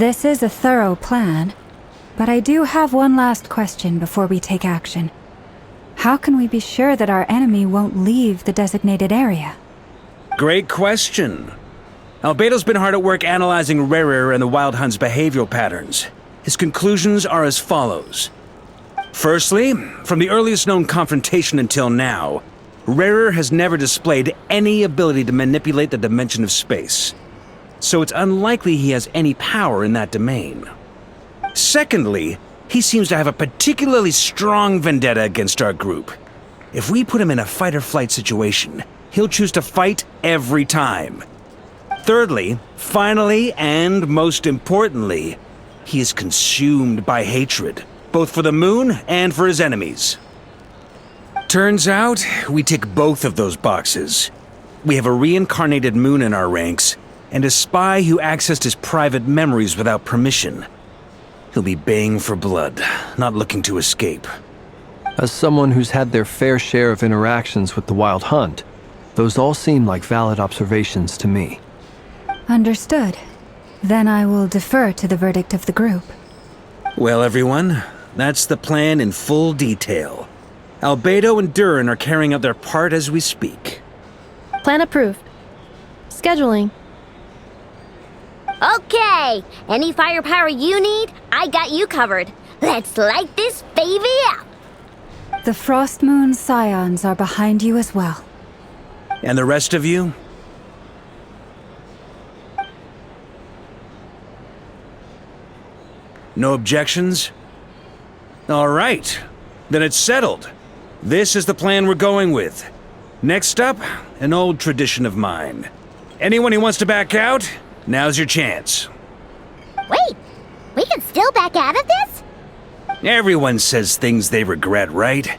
This is a thorough plan, but I do have one last question before we take action. How can we be sure that our enemy won't leave the designated area? Great question. Albedo's been hard at work analyzing Rarer and the Wild Hunt's behavioral patterns. His conclusions are as follows. Firstly, from the earliest known confrontation until now, Rarer has never displayed any ability to manipulate the dimension of space. So it's unlikely he has any power in that domain. Secondly, he seems to have a particularly strong vendetta against our group. If we put him in a fight-or-flight situation, he'll choose to fight every time. Thirdly, finally, and most importantly, he is consumed by hatred, both for the moon and for his enemies. Turns out, we tick both of those boxes. We have a reincarnated moon in our ranks, and a spy who accessed his private memories without permission. He'll be baying for blood, not looking to escape. As someone who's had their fair share of interactions with the Wild Hunt, those all seem like valid observations to me. Understood. Then I will defer to the verdict of the group. Well, everyone, that's the plan in full detail. Albedo and Durin are carrying out their part as we speak. Plan approved. Scheduling. Okay, any firepower you need, I got you covered. Let's light this baby up. The Frost Moon Scions are behind you as well. And the rest of you? No objections? All right, then it's settled. This is the plan we're going with. Next up, an old tradition of mine. Anyone who wants to back out, now's your chance. Wait, we can still back out of this? Everyone says things they regret, right?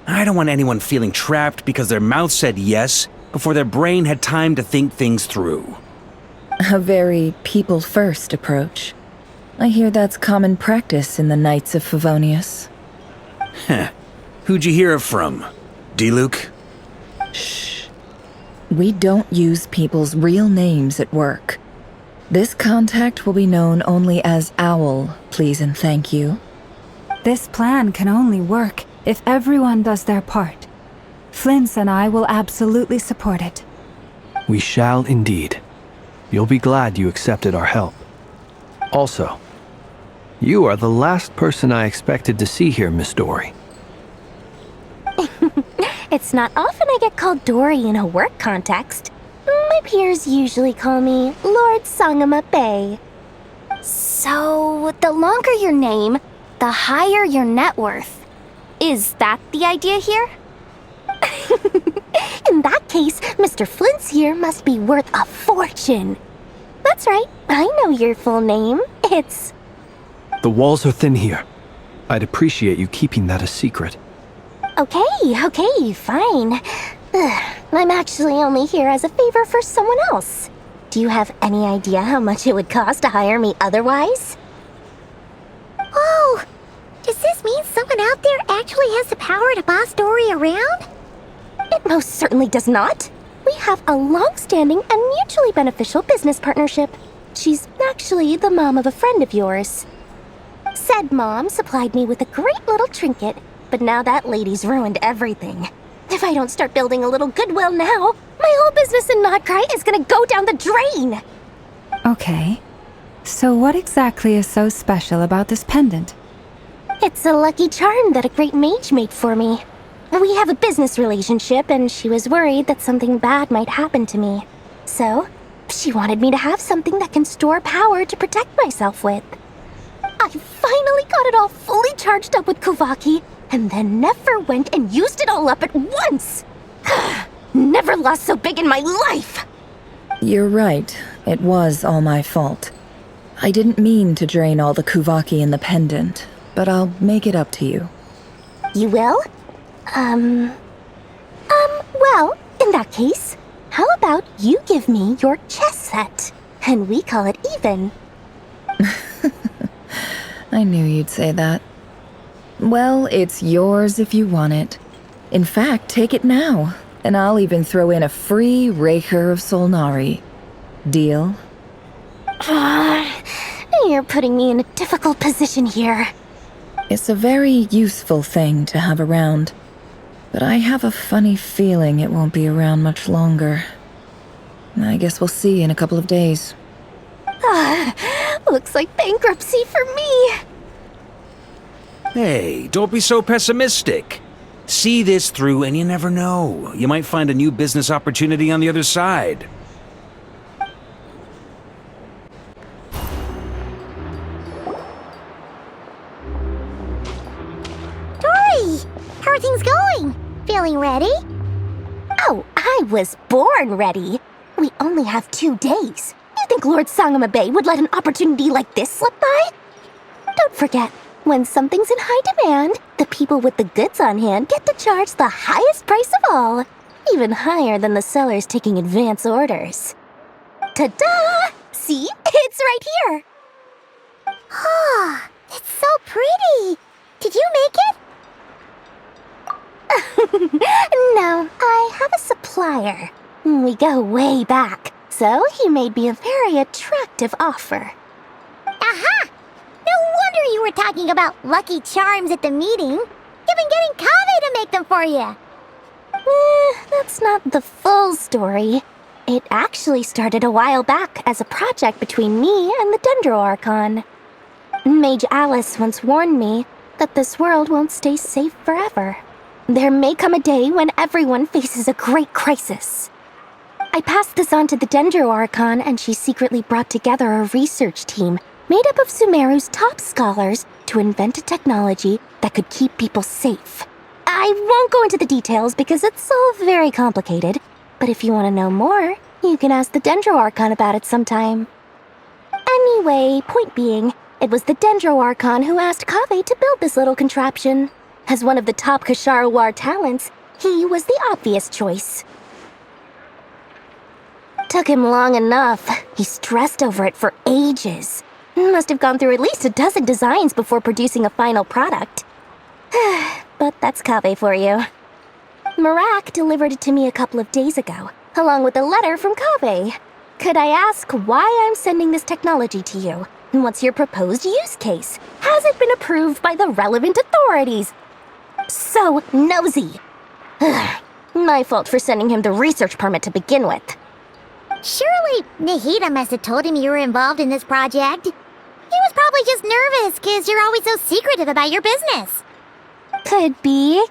I don't want anyone feeling trapped because their mouth said yes before their brain had time to think things through. A very people-first approach. I hear that's common practice in the Knights of Favonius. Heh. Who'd you hear it from? D-Luke? Shh. We don't use people's real names at work. This contact will be known only as Owl, please and thank you. This plan can only work if everyone does their part. Flint's and I will absolutely support it. We shall indeed. You'll be glad you accepted our help. Also, you are the last person I expected to see here, Miss Dory. It's not often I get called Dory in a work context. My peers usually call me Lord Sangama Bay. So, the longer your name, the higher your net worth. Is that the idea here? In that case, Mr. Flint's here must be worth a fortune. That's right, I know your full name. It's... The walls are thin here. I'd appreciate you keeping that a secret. Okay, fine. I'm actually only here as a favor for someone else. Do you have any idea how much it would cost to hire me otherwise? Oh, does this mean someone out there actually has the power to boss Dory around? It most certainly does not. We have a long-standing and mutually beneficial business partnership. She's actually the mom of a friend of yours. Said mom supplied me with a great little trinket, but now that lady's ruined everything. If I don't start building a little goodwill now, my whole business in Krai is gonna go down the drain! Okay. So what exactly is so special about this pendant? It's a lucky charm that a great mage made for me. We have a business relationship, and she was worried that something bad might happen to me. So, she wanted me to have something that can store power to protect myself with. I finally got it all fully charged up with Kuvaki, and then never went and used it all up at once! Never lost so big in my life! You're right. It was all my fault. I didn't mean to drain all the Kuvaki in the pendant, but I'll make it up to you. You will? Well, in that case, how about you give me your chess set, and we call it even? I knew you'd say that. Well, it's yours if you want it. In fact, take it now, and I'll even throw in a free Raker of Solnari. Deal? You're putting me in a difficult position here. It's a very useful thing to have around, but I have a funny feeling it won't be around much longer. I guess we'll see in a couple of days. Looks like bankruptcy for me. Hey, don't be so pessimistic. See this through and you never know. You might find a new business opportunity on the other side. Tori, how are things going? Feeling ready? Oh, I was born ready. We only have 2 days. You think Lord Sangamabe would let an opportunity like this slip by? Don't forget, when something's in high demand, the people with the goods on hand get to charge the highest price of all, even higher than the sellers taking advance orders. Ta-da! See? It's right here! Ah, it's so pretty! Did you make it? No, I have a supplier. We go way back, so he made me a very attractive offer. Aha! No wonder you were talking about Lucky Charms at the meeting. You've been getting Kave to make them for you. That's not the full story. It actually started a while back as a project between me and the Dendro Archon. Mage Alice once warned me that this world won't stay safe forever. There may come a day when everyone faces a great crisis. I passed this on to the Dendro Archon, and she secretly brought together a research team made up of Sumeru's top scholars to invent a technology that could keep people safe. I won't go into the details because it's all very complicated, but if you want to know more, you can ask the Dendro Archon about it sometime. Anyway, point being, it was the Dendro Archon who asked Kave to build this little contraption. As one of the top Kashara War talents, he was the obvious choice. Took him long enough. He stressed over it for ages. Must have gone through at least a dozen designs before producing a final product. But that's Kave for you. Marak delivered it to me a couple of days ago, along with a letter from Kave. Could I ask why I'm sending this technology to you? What's your proposed use case? Has it been approved by the relevant authorities? So nosy. My fault for sending him the research permit to begin with. Surely Nahida must have told him you were involved in this project. He was probably just nervous because you're always so secretive about your business. Could be.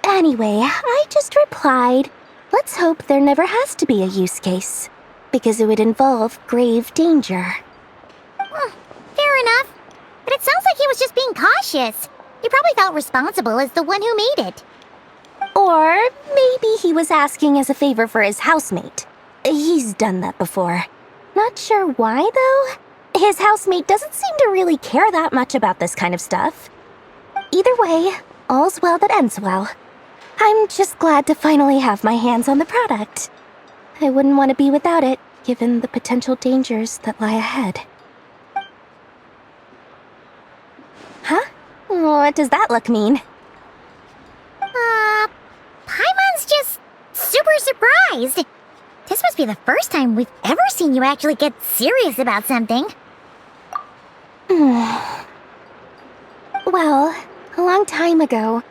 Anyway, I just replied, let's hope there never has to be a use case, because it would involve grave danger. Fair enough. But it sounds like he was just being cautious. He probably felt responsible as the one who made it. Or maybe he was asking as a favor for his housemate. He's done that before. Not sure why, though. His housemate doesn't seem to really care that much about this kind of stuff. Either way, all's well that ends well. I'm just glad to finally have my hands on the product. I wouldn't want to be without it, given the potential dangers that lie ahead. Huh? What does that look mean? Paimon's just super surprised. This must be the first time we've ever seen you actually get serious about something. Well, a long time ago,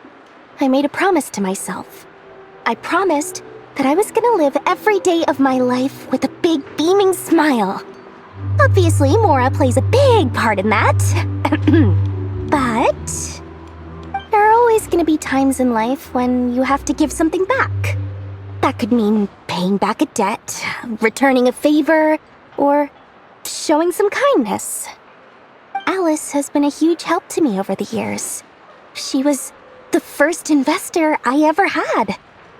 I made a promise to myself. I promised that I was gonna live every day of my life with a big beaming smile. Obviously, Mora plays a big part in that. But there are always gonna be times in life when you have to give something back. That could mean paying back a debt, returning a favor, or showing some kindness. Alice has been a huge help to me over the years. She was the first investor I ever had.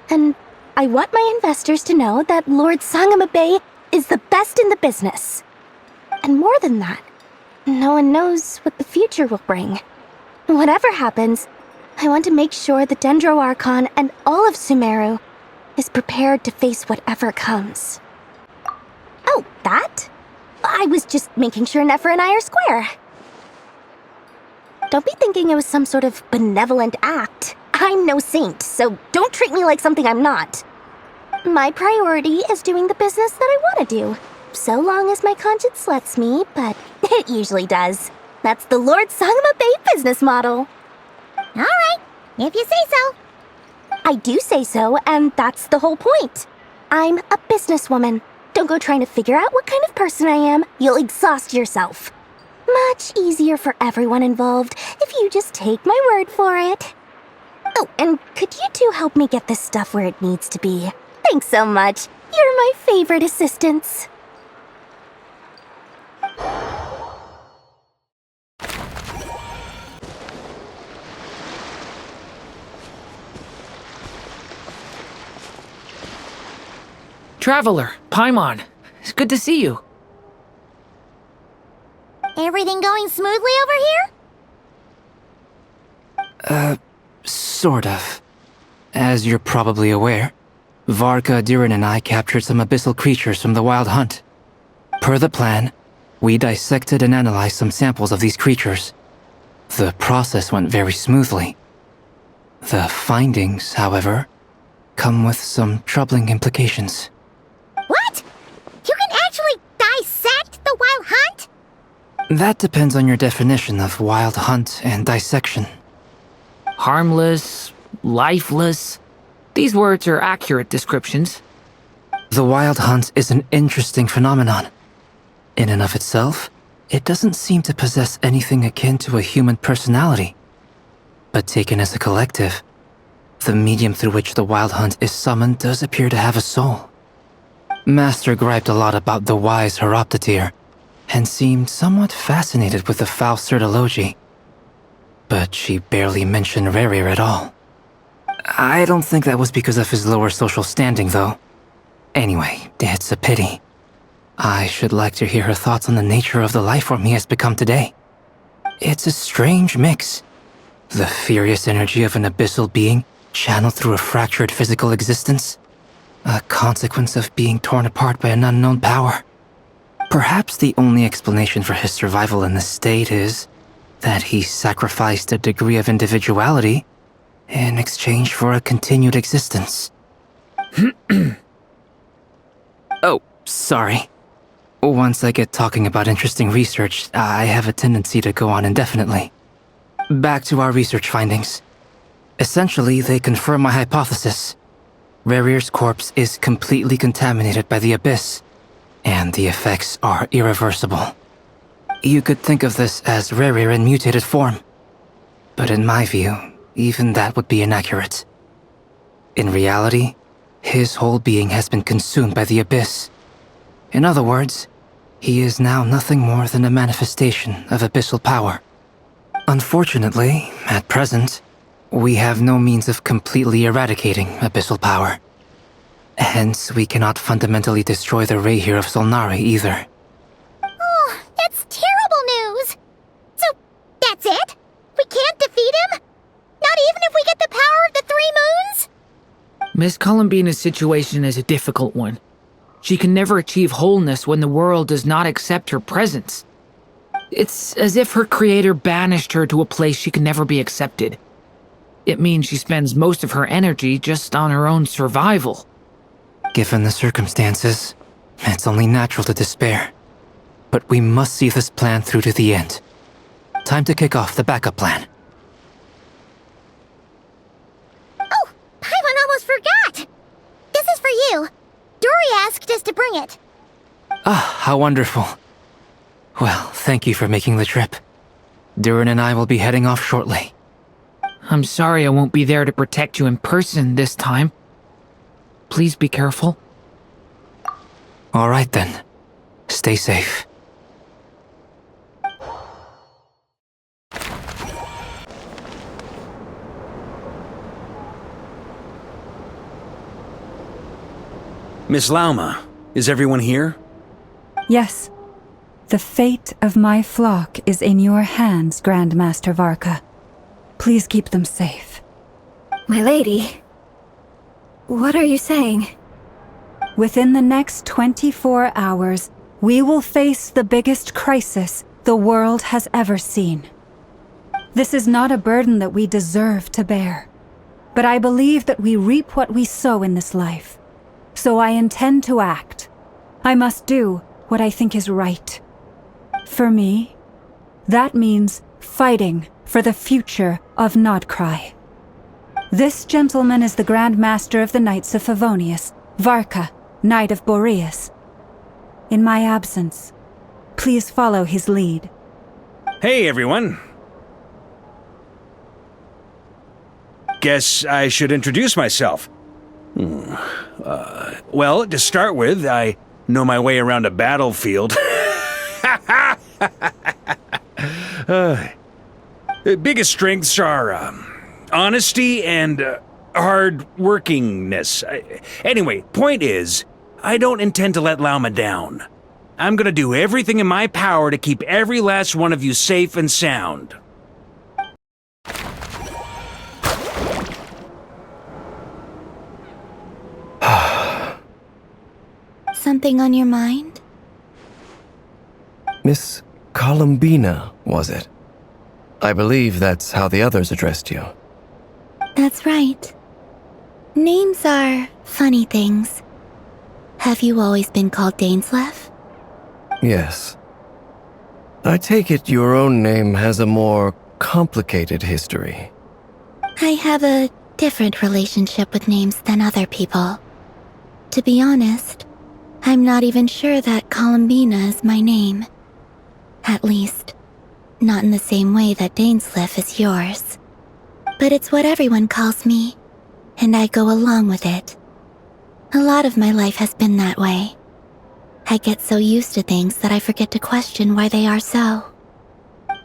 And I want my investors to know that Lord Sangamabe is the best in the business. And more than that, no one knows what the future will bring. Whatever happens, I want to make sure the Dendro Archon and all of Sumeru is prepared to face whatever comes. Oh, that? I was just making sure Nefer and I are square. Don't be thinking it was some sort of benevolent act. I'm no saint, so don't treat me like something I'm not. My priority is doing the business that I want to do, so long as my conscience lets me, but It usually does. That's the Lord Sangama Bay business model. All right, if you say so. I do say so, and that's the whole point. I'm a businesswoman. Don't go trying to figure out what kind of person I am. You'll exhaust yourself. Much easier for everyone involved if you just take my word for it. Oh, and could you two help me get this stuff where it needs to be? Thanks so much. You're my favorite assistants. Traveler, Paimon, it's good to see you. Everything going smoothly over here? Sort of. As you're probably aware, Varka, Durin, and I captured some abyssal creatures from the Wild Hunt. Per the plan, we dissected and analyzed some samples of these creatures. The process went very smoothly. The findings, however, come with some troubling implications. What? You can actually dissect the Wild Hunt? That depends on your definition of Wild Hunt and dissection. Harmless, lifeless. These words are accurate descriptions. The Wild Hunt is an interesting phenomenon. In and of itself, it doesn't seem to possess anything akin to a human personality. But taken as a collective, the medium through which the Wild Hunt is summoned does appear to have a soul. Master griped a lot about the wise Horoptetyr, and seemed somewhat fascinated with the foul Certology. But she barely mentioned Rerir at all. I don't think that was because of his lower social standing, though. Anyway, it's a pity. I should like to hear her thoughts on the nature of the lifeform he has become today. It's a strange mix. The furious energy of an abyssal being channeled through a fractured physical existence. A consequence of being torn apart by an unknown power. Perhaps the only explanation for his survival in this state is that he sacrificed a degree of individuality in exchange for a continued existence. Oh, sorry. Once I get talking about interesting research, I have a tendency to go on indefinitely. Back to our research findings. Essentially, they confirm my hypothesis. Rerir's corpse is completely contaminated by the Abyss, and the effects are irreversible. You could think of this as Rerir in mutated form. But in my view, even that would be inaccurate. In reality, his whole being has been consumed by the Abyss. In other words, he is now nothing more than a manifestation of abyssal power. Unfortunately, at present, we have no means of completely eradicating abyssal power. Hence, we cannot fundamentally destroy the Reir of Solnari either. Oh, that's terrible news! So, that's it? We can't defeat him? Not even if we get the power of the Three Moons? Miss Columbina's situation is a difficult one. She can never achieve wholeness when the world does not accept her presence. It's as if her creator banished her to a place she can never be accepted. It means she spends most of her energy just on her own survival. Given the circumstances, it's only natural to despair. But we must see this plan through to the end. Time to kick off the backup plan. Oh, Paimon almost forgot! This is for you. Dory asked us to bring it. Ah, how wonderful. Well, thank you for making the trip. Durin and I will be heading off shortly. I'm sorry I won't be there to protect you in person this time. Please be careful. All right then. Stay safe. Miss Lauma, is everyone here? Yes. The fate of my flock is in your hands, Grand Master Varka. Please keep them safe. My lady, what are you saying? Within the next 24 hours, we will face the biggest crisis the world has ever seen. This is not a burden that we deserve to bear, but I believe that we reap what we sow in this life. So I intend to act. I must do what I think is right. For me, that means fighting for the future of Krai. This gentleman is the Grand Master of the Knights of Favonius, Varka, Knight of Boreas. In my absence, please follow his lead. Hey, everyone. Guess I should introduce myself. Well, to start with, I know my way around a battlefield. Biggest strengths are honesty and hard-workingness. Anyway, point is, I don't intend to let Lauma down. I'm gonna do everything in my power to keep every last one of you safe and sound. Something on your mind? Miss Columbina, was it? I believe that's how the others addressed you. That's right. Names are funny things. Have you always been called Dainsleif? Yes. I take it your own name has a more complicated history. I have a different relationship with names than other people. To be honest, I'm not even sure that Columbina is my name. At least, not in the same way that Dainsleif is yours. But it's what everyone calls me, and I go along with it. A lot of my life has been that way. I get so used to things that I forget to question why they are so.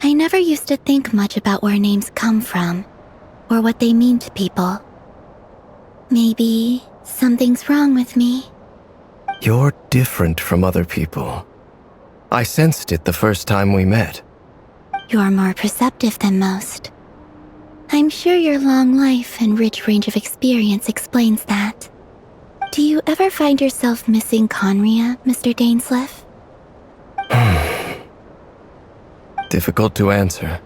I never used to think much about where names come from, or what they mean to people. Maybe something's wrong with me. You're different from other people. I sensed it the first time we met. You're more perceptive than most. I'm sure your long life and rich range of experience explains that. Do you ever find yourself missing Conria, Mr. Dainsleif? Difficult to answer.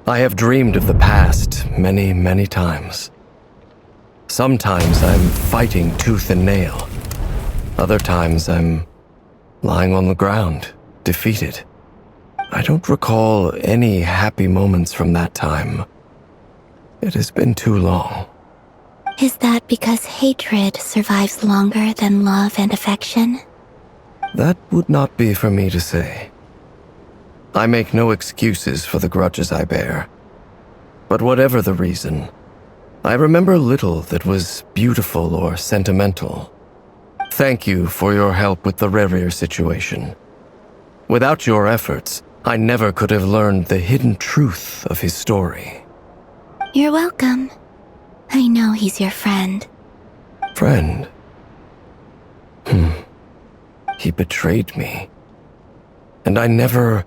I have dreamed of the past many, many times. Sometimes I'm fighting tooth and nail. Other times I'm lying on the ground, defeated. I don't recall any happy moments from that time. It has been too long. Is that because hatred survives longer than love and affection? That would not be for me to say. I make no excuses for the grudges I bear. But whatever the reason, I remember little that was beautiful or sentimental. Thank you for your help with the Rerir situation. Without your efforts, I never could have learned the hidden truth of his story. You're welcome. I know he's your friend. Friend? He betrayed me. And I never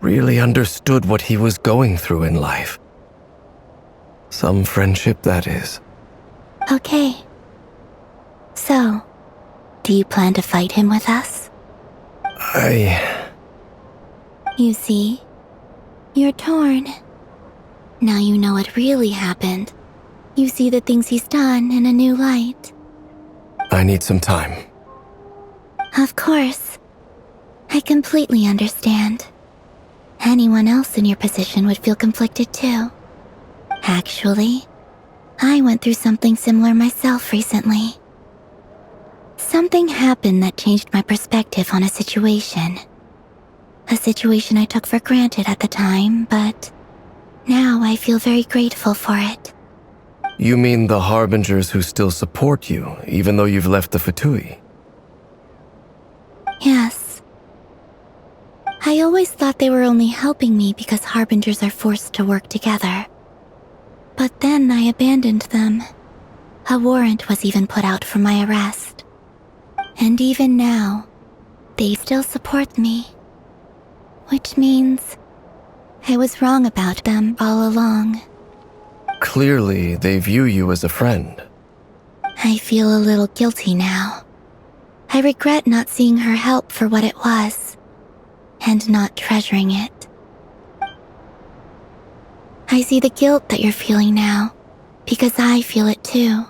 really understood what he was going through in life. Some friendship, that is. Okay. So, do you plan to fight him with us? You see, you're torn. Now you know what really happened. You see the things he's done in a new light. I need some time. Of course. I completely understand. Anyone else in your position would feel conflicted too. Actually, I went through something similar myself recently. Something happened that changed my perspective on a situation. A situation I took for granted at the time, but now I feel very grateful for it. You mean the Harbingers who still support you, even though you've left the Fatui? Yes. I always thought they were only helping me because Harbingers are forced to work together. But then I abandoned them. A warrant was even put out for my arrest. And even now, they still support me. Which means I was wrong about them all along. Clearly, they view you as a friend. I feel a little guilty now. I regret not seeing her help for what it was, and not treasuring it. I see the guilt that you're feeling now, because I feel it too.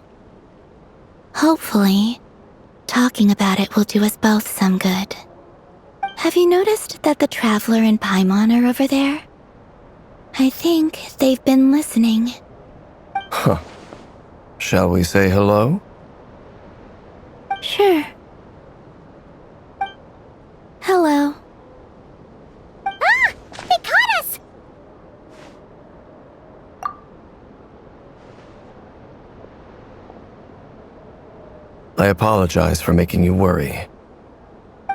Hopefully, talking about it will do us both some good. Have you noticed that the Traveler and Paimon are over there? I think they've been listening. Huh. Shall we say hello? Sure. Hello. Ah! They caught us! I apologize for making you worry.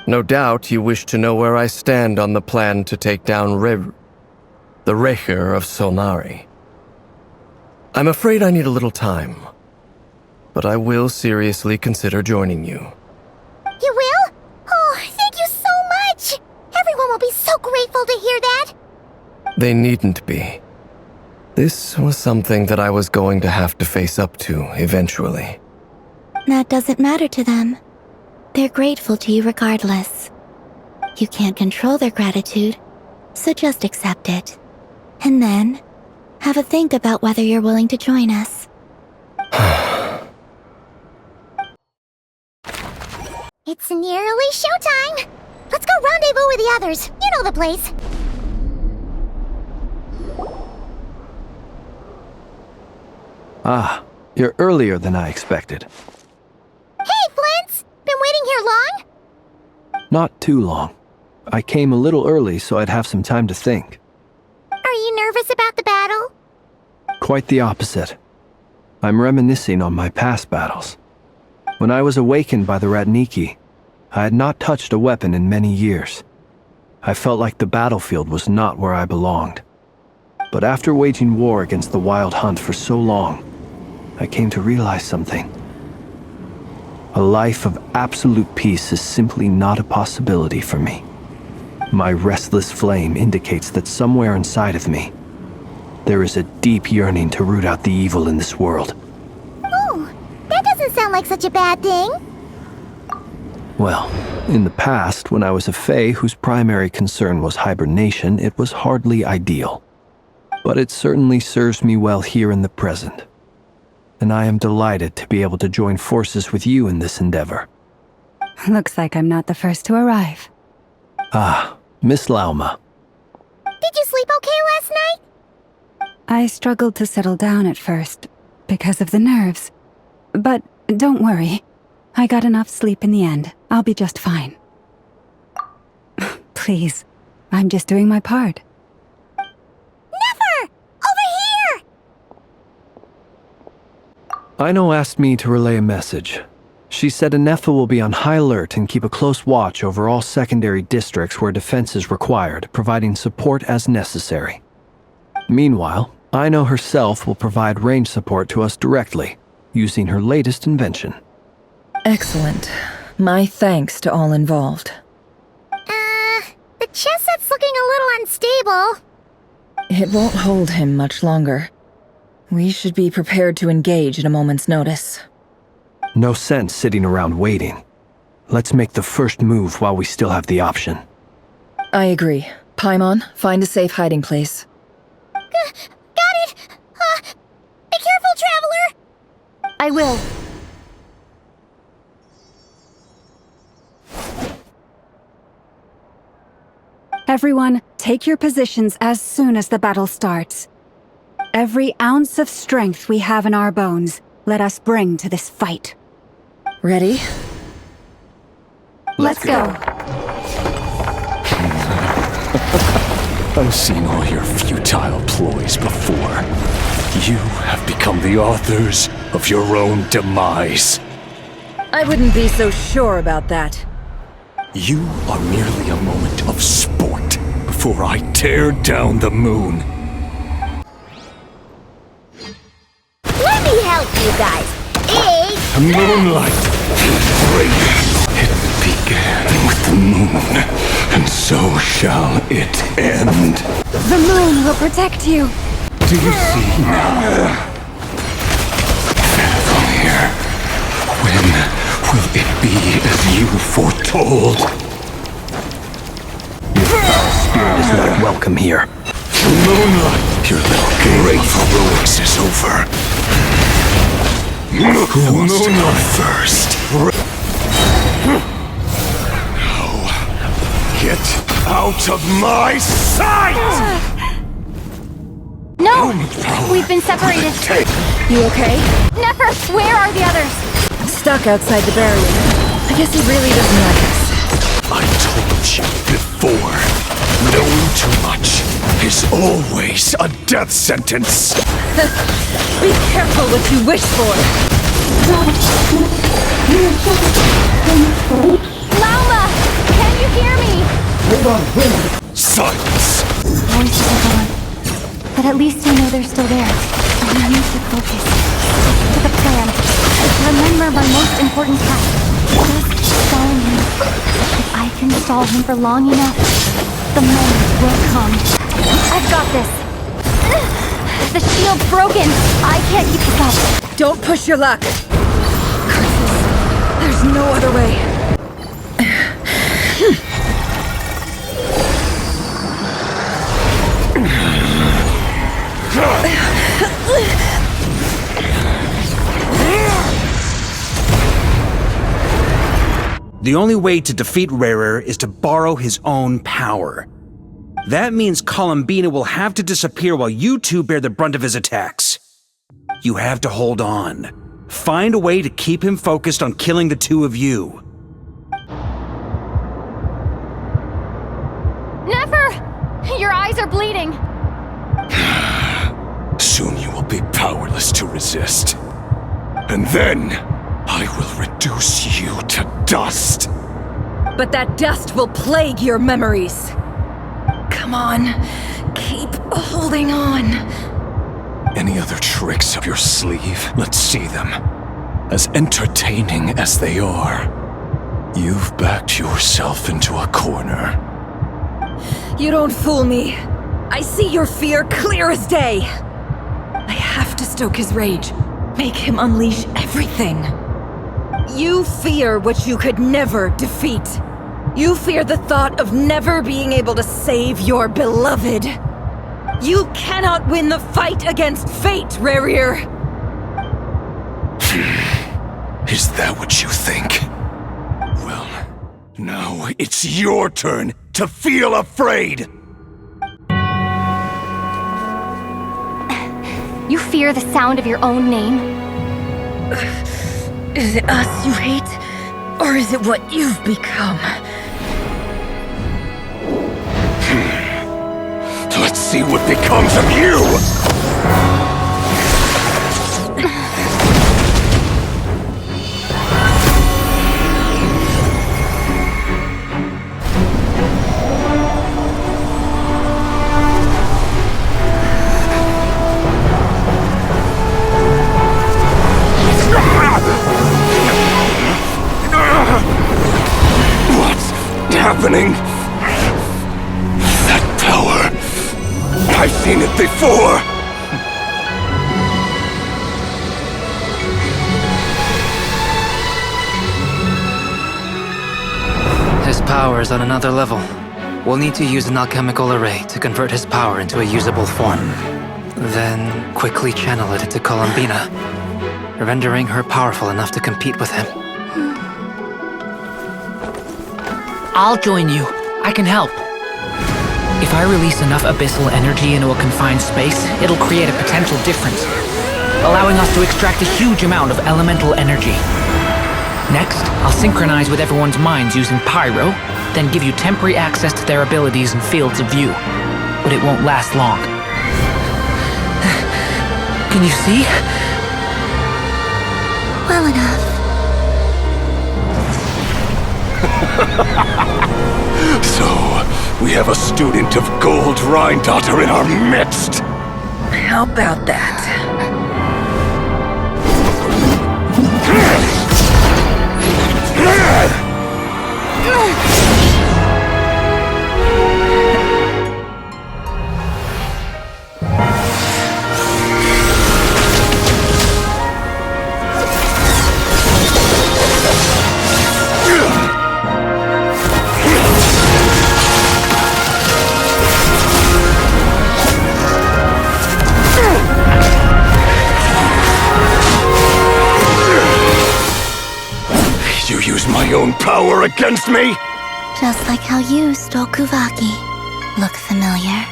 No doubt you wish to know where I stand on the plan to take down the Recher of Solnari. I'm afraid I need a little time, but I will seriously consider joining you. You will? Oh, thank you so much! Everyone will be so grateful to hear that! They needn't be. This was something that I was going to have to face up to eventually. That doesn't matter to them. They're grateful to you regardless. You can't control their gratitude, so just accept it. And then, have a think about whether you're willing to join us. It's nearly showtime! Let's go rendezvous with the others. You know the place. Ah, you're earlier than I expected. Hey, Flint's! Been waiting here long? Not too long. I came a little early so I'd have some time to think. Are you nervous about the battle? Quite the opposite. I'm reminiscing on my past battles. When I was awakened by the Ratniki, I had not touched a weapon in many years. I felt like the battlefield was not where I belonged. But after waging war against the Wild Hunt for so long, I came to realize something. A life of absolute peace is simply not a possibility for me. My restless flame indicates that somewhere inside of me, there is a deep yearning to root out the evil in this world. Oh, that doesn't sound like such a bad thing. Well, in the past, when I was a Fae whose primary concern was hibernation, it was hardly ideal. But it certainly serves me well here in the present. And I am delighted to be able to join forces with you in this endeavor. Looks like I'm not the first to arrive. Ah, Miss Lauma. Did you sleep okay last night? I struggled to settle down at first, because of the nerves. But don't worry. I got enough sleep in the end. I'll be just fine. Please, I'm just doing my part. Never! Over here! Aino asked me to relay a message. She said Anefa will be on high alert and keep a close watch over all secondary districts where defense is required, providing support as necessary. Meanwhile, Aino herself will provide range support to us directly, using her latest invention. Excellent. My thanks to all involved. The chess set's looking a little unstable. It won't hold him much longer. We should be prepared to engage at a moment's notice. No sense sitting around waiting. Let's make the first move while we still have the option. I agree. Paimon, find a safe hiding place. Got it! Be careful, Traveler! I will. Everyone, take your positions as soon as the battle starts. Every ounce of strength we have in our bones, let us bring to this fight. Ready? Let's go. I've seen all your futile ploys before. You have become the authors of your own demise. I wouldn't be so sure about that. You are merely a moment of sport before I tear down the moon. Let me help you guys. Moonlight! It began with the moon, and so shall it end. The moon will protect you. Do you see now? From here, when will it be as you foretold? Your foul spirit is not welcome here. Moonlight, your little game of heroics is over. Who wants to go first? Now, Get out of my sight! No! We've been separated. You okay? Nefer, where are the others? Stuck outside the barrier. I guess he really doesn't like us. I told you before, knowing too much is always a death sentence. Be careful what you wish for. Lauma! Can you hear me? Silence! Voices are gone. But at least I know they're still there. I need to focus. To the plan. Remember my most important task. Just stalling him. If I can stall him for long enough, the moment will come. I've got this. The shield's broken. I can't keep this up. Don't push your luck. Curses. There's no other way. The only way to defeat Rarer is to borrow his own power. That means Columbina will have to disappear while you two bear the brunt of his attacks. You have to hold on. Find a way to keep him focused on killing the two of you. Nefer! Your eyes are bleeding. Soon you will be powerless to resist. And then, I will reduce you to dust. But that dust will plague your memories. Come on, keep holding on. Any other tricks up your sleeve? Let's see them. As entertaining as they are, you've backed yourself into a corner. You don't fool me. I see your fear clear as day. I have to stoke his rage. Make him unleash everything. You fear what you could never defeat. You fear the thought of never being able to save your beloved. You cannot win the fight against fate, Rarir. Is that what you think? Well, now it's your turn to feel afraid! You fear the sound of your own name? Is it us you hate? Or is it what you've become? Let's see what becomes of you! What's happening? That power... I've seen it before! His power is on another level. We'll need to use an alchemical array to convert his power into a usable form. Then quickly channel it into Columbina, rendering her powerful enough to compete with him. I'll join you. I can help. If I release enough abyssal energy into a confined space, it'll create a potential difference, allowing us to extract a huge amount of elemental energy. Next, I'll synchronize with everyone's minds using Pyro, then give you temporary access to their abilities and fields of view. But it won't last long. Can you see? Well enough. So, we have a student of Gold Rhine-Daughter in our midst! How about that? You use my own power against me? Just like how you stole Kuvaki. Look familiar?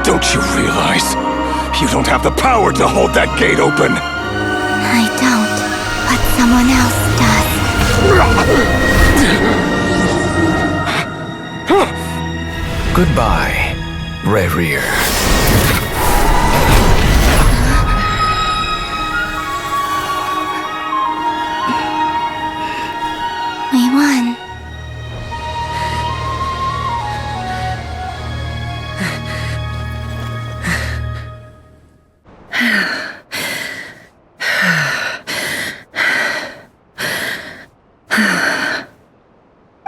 Don't you realize? You don't have the power to hold that gate open! I don't, but someone else does. Goodbye, Rerir. We won.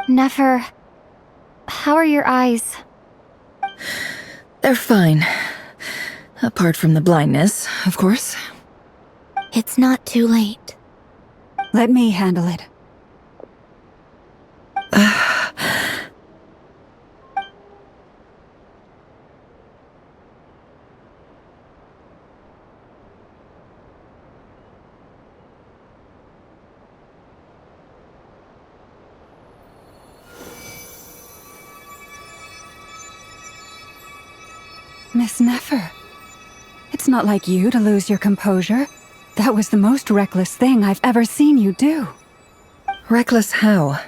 Nefer, how are your eyes? They're fine. Apart from the blindness, of course. It's not too late. Let me handle it. Miss Nefer, it's not like you to lose your composure. That was the most reckless thing I've ever seen you do. Reckless how?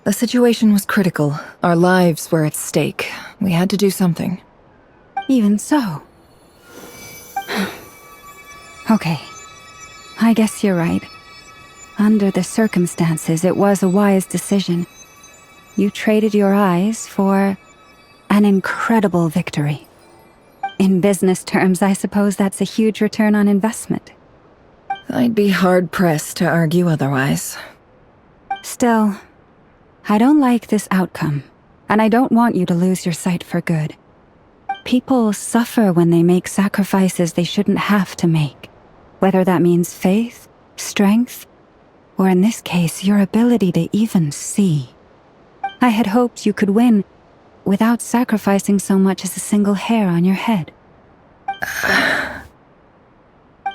The situation was critical. Our lives were at stake. We had to do something. Even so. Okay. I guess you're right. Under the circumstances, it was a wise decision. You traded your eyes for an incredible victory. In business terms, I suppose that's a huge return on investment. I'd be hard-pressed to argue otherwise. Still, I don't like this outcome, and I don't want you to lose your sight for good. People suffer when they make sacrifices they shouldn't have to make, whether that means faith, strength, or in this case, your ability to even see. I had hoped you could win without sacrificing so much as a single hair on your head.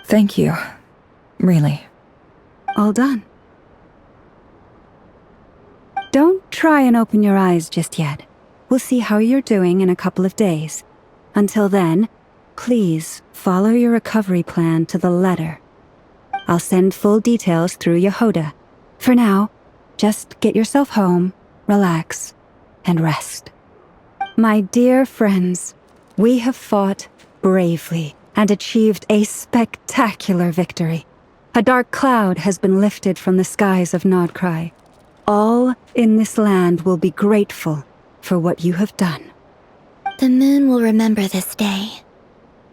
Thank you. Really. All done. Don't try and open your eyes just yet. We'll see how you're doing in a couple of days. Until then, please follow your recovery plan to the letter. I'll send full details through Yehoda. For now, just get yourself home, relax, and rest. My dear friends, we have fought bravely and achieved a spectacular victory. A dark cloud has been lifted from the skies of Krai. All in this land will be grateful for what you have done. The moon will remember this day.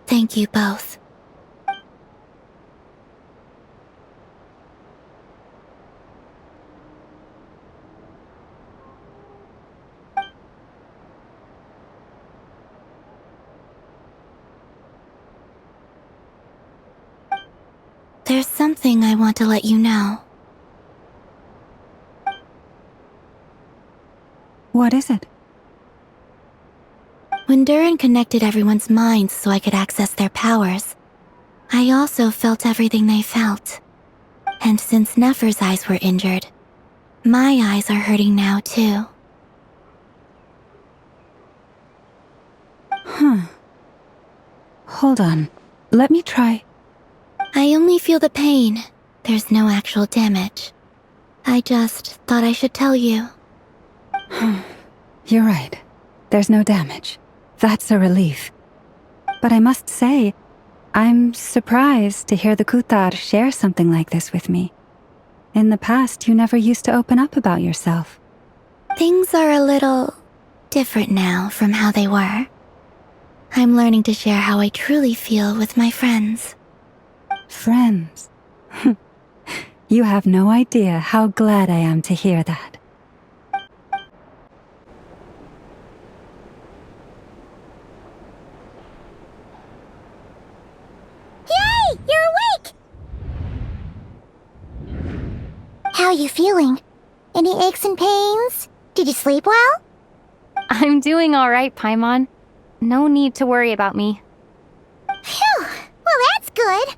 Thank you both. There's something I want to let you know. What is it? When Durin connected everyone's minds so I could access their powers, I also felt everything they felt. And since Nefer's eyes were injured, my eyes are hurting now too. Hold on. Let me try. I only feel the pain. There's no actual damage. I just thought I should tell you. You're right. There's no damage. That's a relief. But I must say, I'm surprised to hear the Kutar share something like this with me. In the past, you never used to open up about yourself. Things are a little different now from how they were. I'm learning to share how I truly feel with my friends. Friends? You have no idea how glad I am to hear that. you feeling? Any aches and pains? Did you sleep well? I'm doing all right, Paimon. No need to worry about me. Phew! Well, that's good.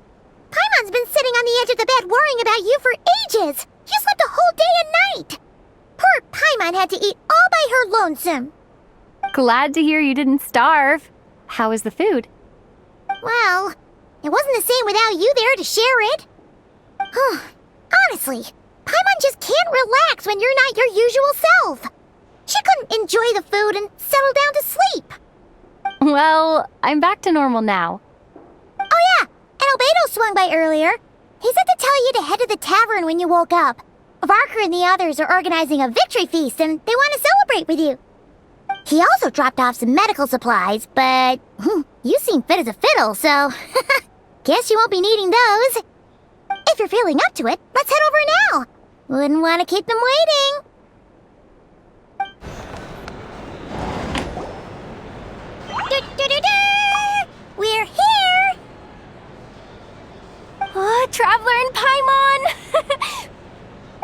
Paimon's been sitting on the edge of the bed worrying about you for ages. You slept a whole day and night. Poor Paimon had to eat all by her lonesome. Glad to hear you didn't starve. How is the food? Well, it wasn't the same without you there to share it. Honestly, Paimon just can't relax when you're not your usual self. She couldn't enjoy the food and settle down to sleep. Well, I'm back to normal now. Oh yeah, and Albedo swung by earlier. He said to tell you to head to the tavern when you woke up. Varker and the others are organizing a victory feast and they want to celebrate with you. He also dropped off some medical supplies, but you seem fit as a fiddle, so guess you won't be needing those. If you're feeling up to it, let's head over now. Wouldn't want to keep them waiting. We're here! Oh, Traveler and Paimon!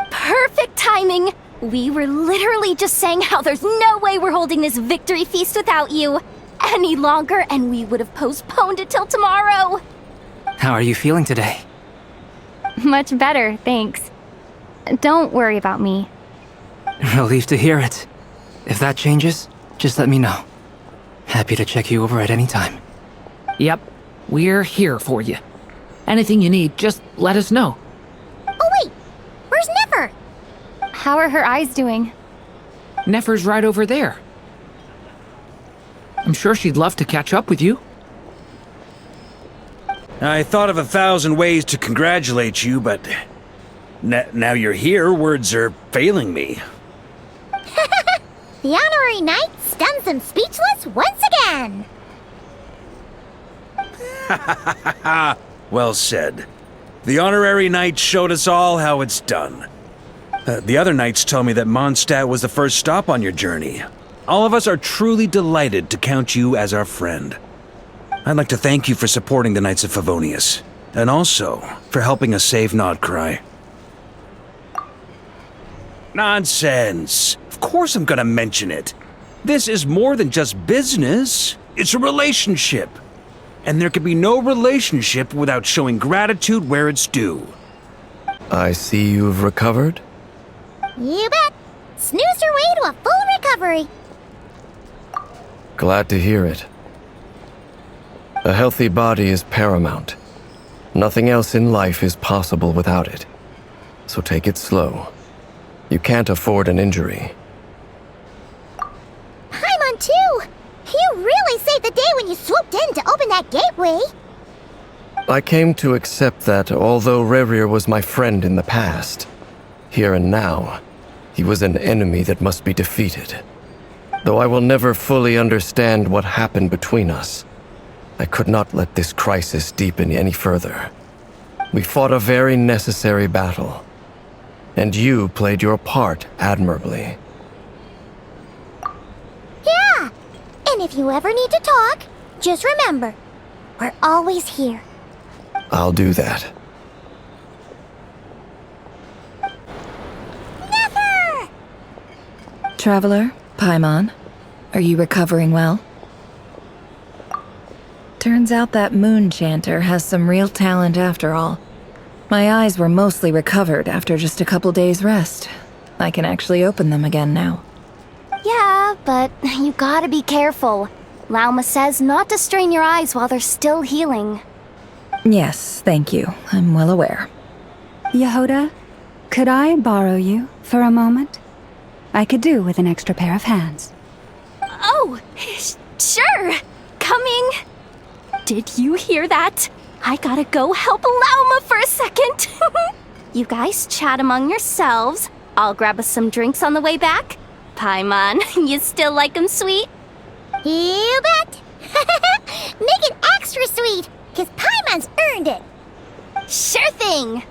Perfect timing! We were literally just saying how there's no way we're holding this victory feast without you any longer, and we would have postponed it till tomorrow. How are you feeling today? Much better, thanks. Don't worry about me. Relieved to hear it. If that changes, just let me know. Happy to check you over at any time. Yep, we're here for you. Anything you need, just let us know. Oh wait, where's Nefer? How are her eyes doing? Nefer's right over there. I'm sure she'd love to catch up with you. I thought of 1,000 ways to congratulate you, but now you're here, words are failing me. The honorary knight stuns them speechless once again. Well said. The honorary knight showed us all how it's done. The other knights tell me that Mondstadt was the first stop on your journey. All of us are truly delighted to count you as our friend. I'd like to thank you for supporting the Knights of Favonius, and also for helping us save Krai. Nonsense! Of course I'm gonna mention it. This is more than just business. It's a relationship. And there can be no relationship without showing gratitude where it's due. I see you've recovered. You bet. Snoozed her way to a full recovery. Glad to hear it. A healthy body is paramount. Nothing else in life is possible without it. So take it slow. You can't afford an injury. Paimon too! You really saved the day when you swooped in to open that gateway! I came to accept that although Rerir was my friend in the past, here and now, he was an enemy that must be defeated. Though I will never fully understand what happened between us, I could not let this crisis deepen any further. We fought a very necessary battle, and you played your part admirably. Yeah! And if you ever need to talk, just remember, we're always here. I'll do that. Never! Traveler, Paimon, are you recovering well? Turns out that moon chanter has some real talent after all. My eyes were mostly recovered after just a couple days' rest. I can actually open them again now. Yeah, but you gotta be careful. Lauma says not to strain your eyes while they're still healing. Yes, thank you. I'm well aware. Yehoda, could I borrow you for a moment? I could do with an extra pair of hands. Oh, sure. Coming. Did you hear that? I gotta go help Lauma for a second. You guys chat among yourselves. I'll grab us some drinks on the way back. Paimon, you still like 'em sweet? You bet! Make it extra sweet, cause Paimon's earned it! Sure thing!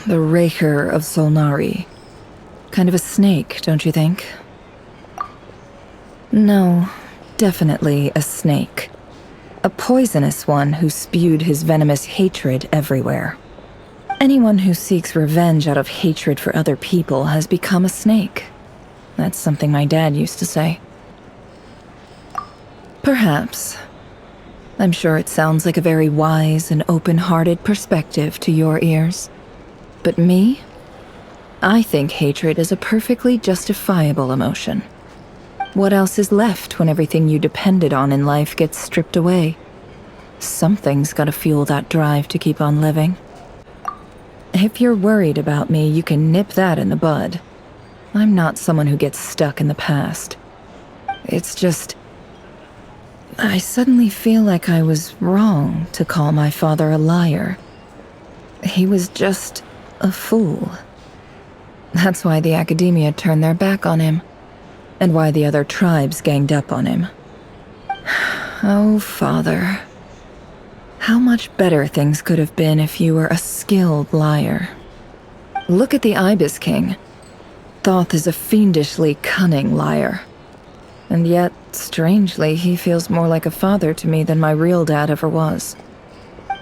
The Raker of Solnari. Kind of a snake, don't you think? No, definitely a snake. A poisonous one who spewed his venomous hatred everywhere. Anyone who seeks revenge out of hatred for other people has become a snake. That's something my dad used to say. Perhaps. I'm sure it sounds like a very wise and open-hearted perspective to your ears. But me? I think hatred is a perfectly justifiable emotion. What else is left when everything you depended on in life gets stripped away? Something's gotta fuel that drive to keep on living. If you're worried about me, you can nip that in the bud. I'm not someone who gets stuck in the past. It's just... I suddenly feel like I was wrong to call my father a liar. He was just a fool. That's why the academia turned their back on him, and why the other tribes ganged up on him. Oh, Father. How much better things could have been if you were a skilled liar. Look at the Ibis King. Thoth is a fiendishly cunning liar. And yet, strangely, he feels more like a father to me than my real dad ever was.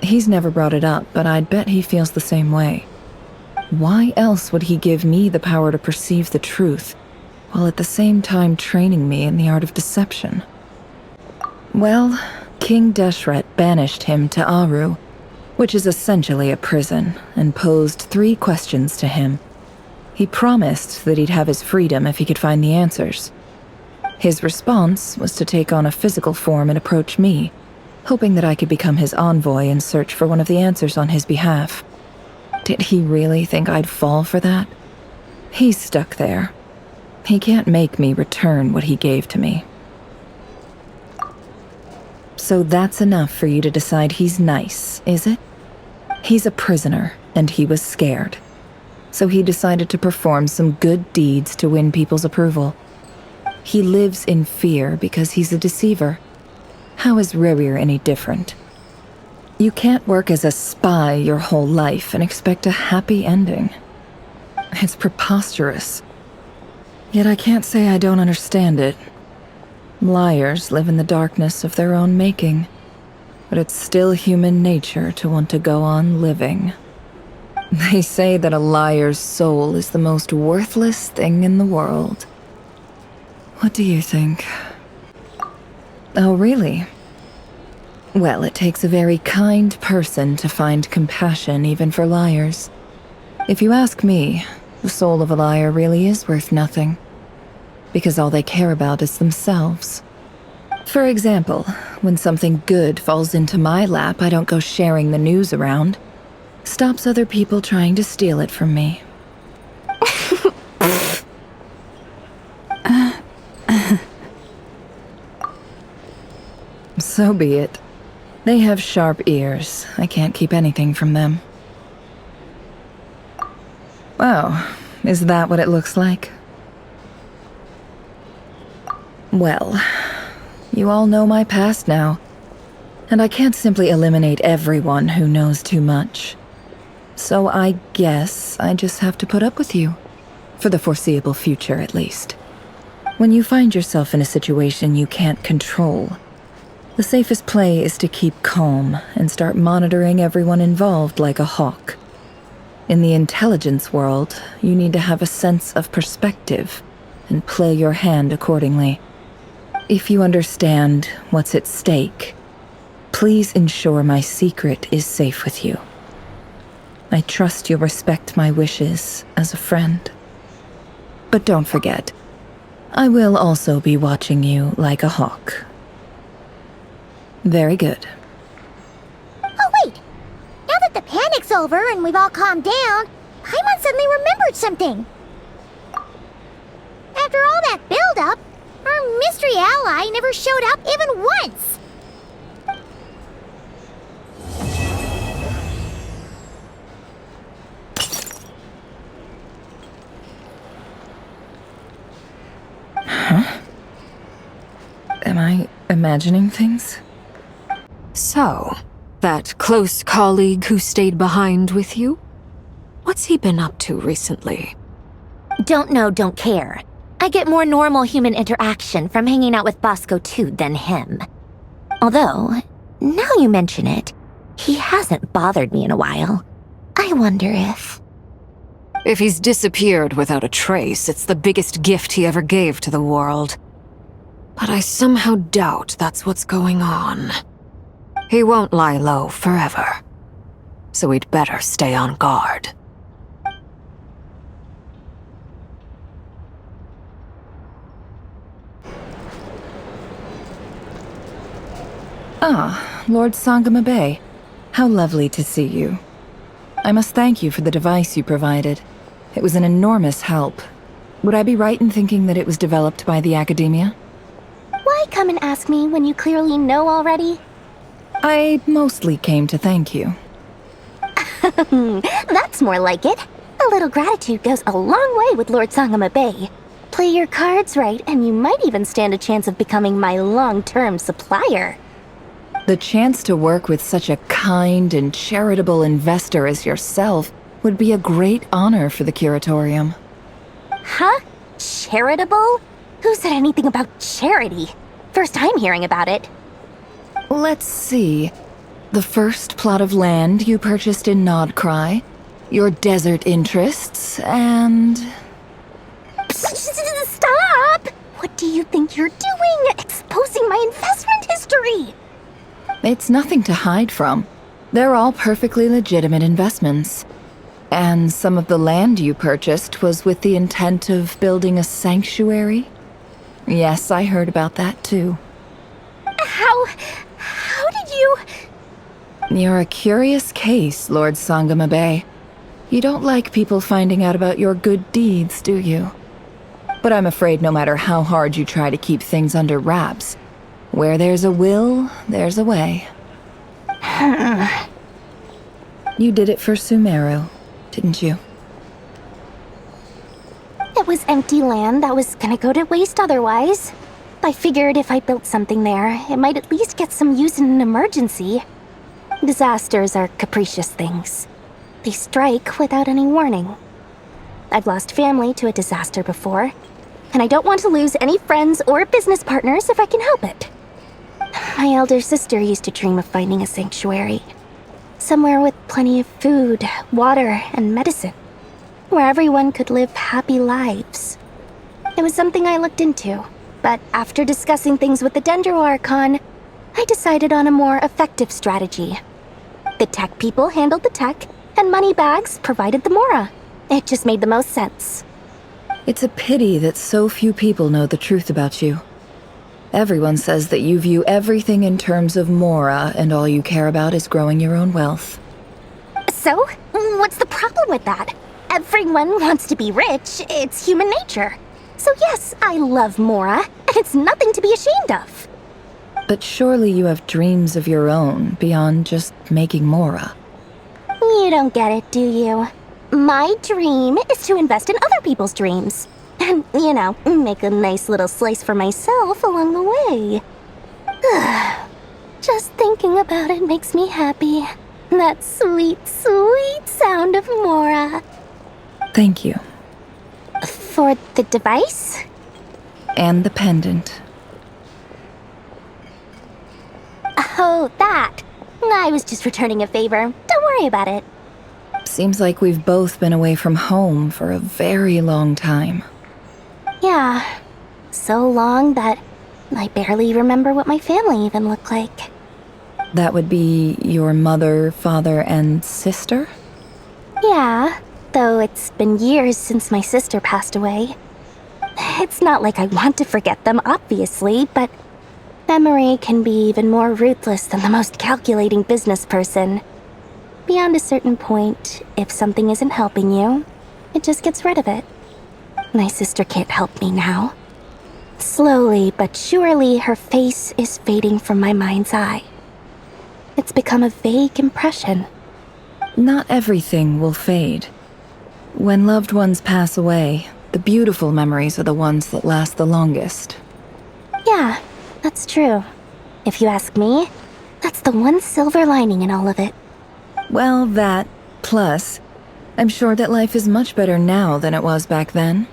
He's never brought it up, but I'd bet he feels the same way. Why else would he give me the power to perceive the truth, while at the same time training me in the art of deception? Well, King Deshret banished him to Aru, which is essentially a prison, and posed 3 questions to him. He promised that he'd have his freedom if he could find the answers. His response was to take on a physical form and approach me, hoping that I could become his envoy and search for one of the answers on his behalf. Did he really think I'd fall for that? He's stuck there. He can't make me return what he gave to me. So that's enough for you to decide he's nice, is it? He's a prisoner, and he was scared. So he decided to perform some good deeds to win people's approval. He lives in fear because he's a deceiver. How is Rerir any different? You can't work as a spy your whole life and expect a happy ending. It's preposterous. Yet I can't say I don't understand it. Liars live in the darkness of their own making, but it's still human nature to want to go on living. They say that a liar's soul is the most worthless thing in the world. What do you think? Oh, really? Well, it takes a very kind person to find compassion even for liars. If you ask me, the soul of a liar really is worth nothing, because all they care about is themselves. For example, when something good falls into my lap, I don't go sharing the news around. Stops other people trying to steal it from me. So be it. They have sharp ears. I can't keep anything from them. Wow, is that what it looks like? Well, you all know my past now, and I can't simply eliminate everyone who knows too much. So I guess I just have to put up with you, for the foreseeable future at least. When you find yourself in a situation you can't control, the safest play is to keep calm and start monitoring everyone involved like a hawk. In the intelligence world, you need to have a sense of perspective and play your hand accordingly. If you understand what's at stake, please ensure my secret is safe with you. I trust you'll respect my wishes as a friend. But don't forget, I will also be watching you like a hawk. Very good. Oh, wait! Now that the panic's over and we've all calmed down, Paimon suddenly remembered something. After all that build-up, our mystery ally never showed up even once! Huh? Am I imagining things? So, that close colleague who stayed behind with you? What's he been up to recently? Don't know, don't care. I get more normal human interaction from hanging out with Bosco too than him. Although, now you mention it, he hasn't bothered me in a while. I wonder if... If he's disappeared without a trace, it's the biggest gift he ever gave to the world. But I somehow doubt that's what's going on. He won't lie low forever. So we'd better stay on guard. Ah, Lord Sangama Bay. How lovely to see you. I must thank you for the device you provided. It was an enormous help. Would I be right in thinking that it was developed by the Academia? Why come and ask me when you clearly know already? I mostly came to thank you. That's more like it. A little gratitude goes a long way with Lord Sangama Bay. Play your cards right, and you might even stand a chance of becoming my long-term supplier. The chance to work with such a kind and charitable investor as yourself would be a great honor for the Curatorium. Huh? Charitable? Who said anything about charity? First I'm hearing about it. Let's see. The first plot of land you purchased in Krai, your desert interests, and... Stop! What do you think you're doing? Exposing my investment history! It's nothing to hide from. They're all perfectly legitimate investments. And some of the land you purchased was with the intent of building a sanctuary? Yes, I heard about that too. How did you... You're a curious case, Lord Sangama Bay. You don't like people finding out about your good deeds, do you? But I'm afraid no matter how hard you try to keep things under wraps, where there's a will, there's a way. You did it for Sumeru, didn't you? It was empty land that was gonna go to waste otherwise. I figured if I built something there, it might at least get some use in an emergency. Disasters are capricious things. They strike without any warning. I've lost family to a disaster before, and I don't want to lose any friends or business partners if I can help it. My elder sister used to dream of finding a sanctuary. Somewhere with plenty of food, water, and medicine. Where everyone could live happy lives. It was something I looked into, but after discussing things with the Dendro Archon, I decided on a more effective strategy. The tech people handled the tech, and Moneybags provided the Mora. It just made the most sense. It's a pity that so few people know the truth about you. Everyone says that you view everything in terms of Mora, and all you care about is growing your own wealth. So, what's the problem with that? Everyone wants to be rich, it's human nature. So yes, I love Mora, and it's nothing to be ashamed of. But surely you have dreams of your own, beyond just making Mora. You don't get it, do you? My dream is to invest in other people's dreams. And, you know, make a nice little slice for myself along the way. Just thinking about it makes me happy. That sweet, sweet sound of Mora. Thank you. For the device? And the pendant. Oh, that. I was just returning a favor. Don't worry about it. Seems like we've both been away from home for a very long time. Yeah. So long that I barely remember what my family even looked like. That would be your mother, father, and sister? Yeah, though it's been years since my sister passed away. It's not like I want to forget them, obviously, but memory can be even more ruthless than the most calculating business person. Beyond a certain point, if something isn't helping you, it just gets rid of it. My sister can't help me now. Slowly but surely, her face is fading from my mind's eye. It's become a vague impression. Not everything will fade. When loved ones pass away, the beautiful memories are the ones that last the longest. Yeah, that's true. If you ask me, that's the one silver lining in all of it. Well, that, plus, I'm sure that life is much better now than it was back then.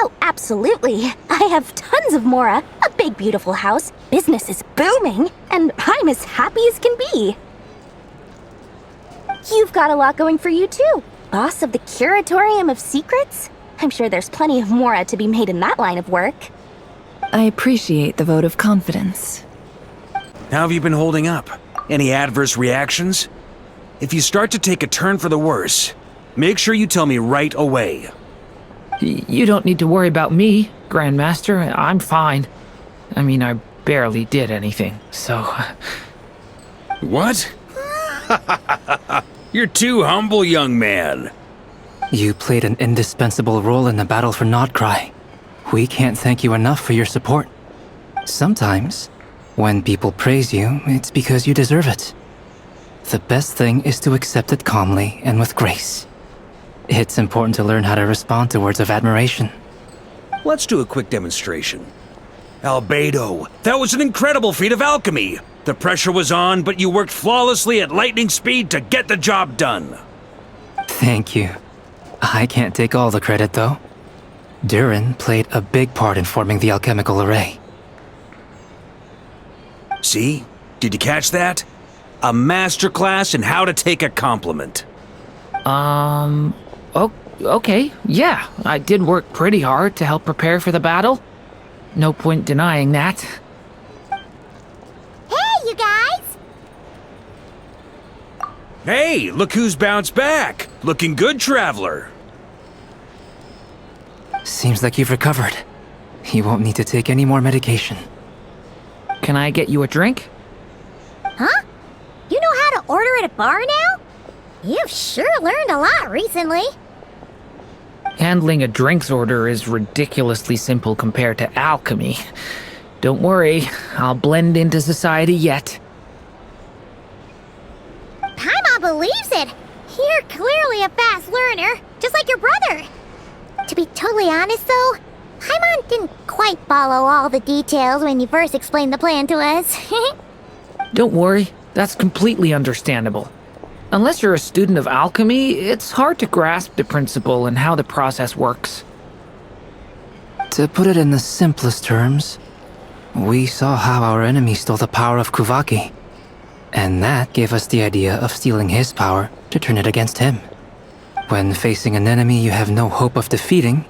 Oh, Absolutely. I have tons of Mora, a big beautiful house, business is booming, and I'm as happy as can be. You've got a lot going for you too. Boss of the Curatorium of Secrets? I'm sure there's plenty of Mora to be made in that line of work. I appreciate the vote of confidence. How have you been holding up? Any adverse reactions? If you start to take a turn for the worse, make sure you tell me right away. You don't need to worry about me, Grandmaster. I'm fine. I mean, I barely did anything, so... What? You're too humble, young man. You played an indispensable role in the battle for Krai. We can't thank you enough for your support. Sometimes, when people praise you, it's because you deserve it. The best thing is to accept it calmly and with grace. It's important to learn how to respond to words of admiration. Let's do a quick demonstration. Albedo, that was an incredible feat of alchemy. The pressure was on, but you worked flawlessly at lightning speed to get the job done. Thank you. I can't take all the credit, though. Durin played a big part in forming the alchemical array. See? Did you catch that? A masterclass in how to take a compliment. Okay, yeah. I did work pretty hard to help prepare for the battle. No point denying that. Hey, you guys! Hey, look who's bounced back. Looking good, traveler. Seems like you've recovered. You won't need to take any more medication. Can I get you a drink? Huh? You know how to order at a bar now? You've sure learned a lot recently. Handling a drinks order is ridiculously simple compared to alchemy. Don't worry, I'll blend into society yet. Paimon believes it. You're clearly a fast learner, just like your brother. To be totally honest though, Paimon didn't quite follow all the details when you first explained the plan to us. Don't worry, that's completely understandable. Unless you're a student of alchemy, it's hard to grasp the principle and how the process works. To put it in the simplest terms, we saw how our enemy stole the power of Kuvaki. And that gave us the idea of stealing his power to turn it against him. When facing an enemy you have no hope of defeating,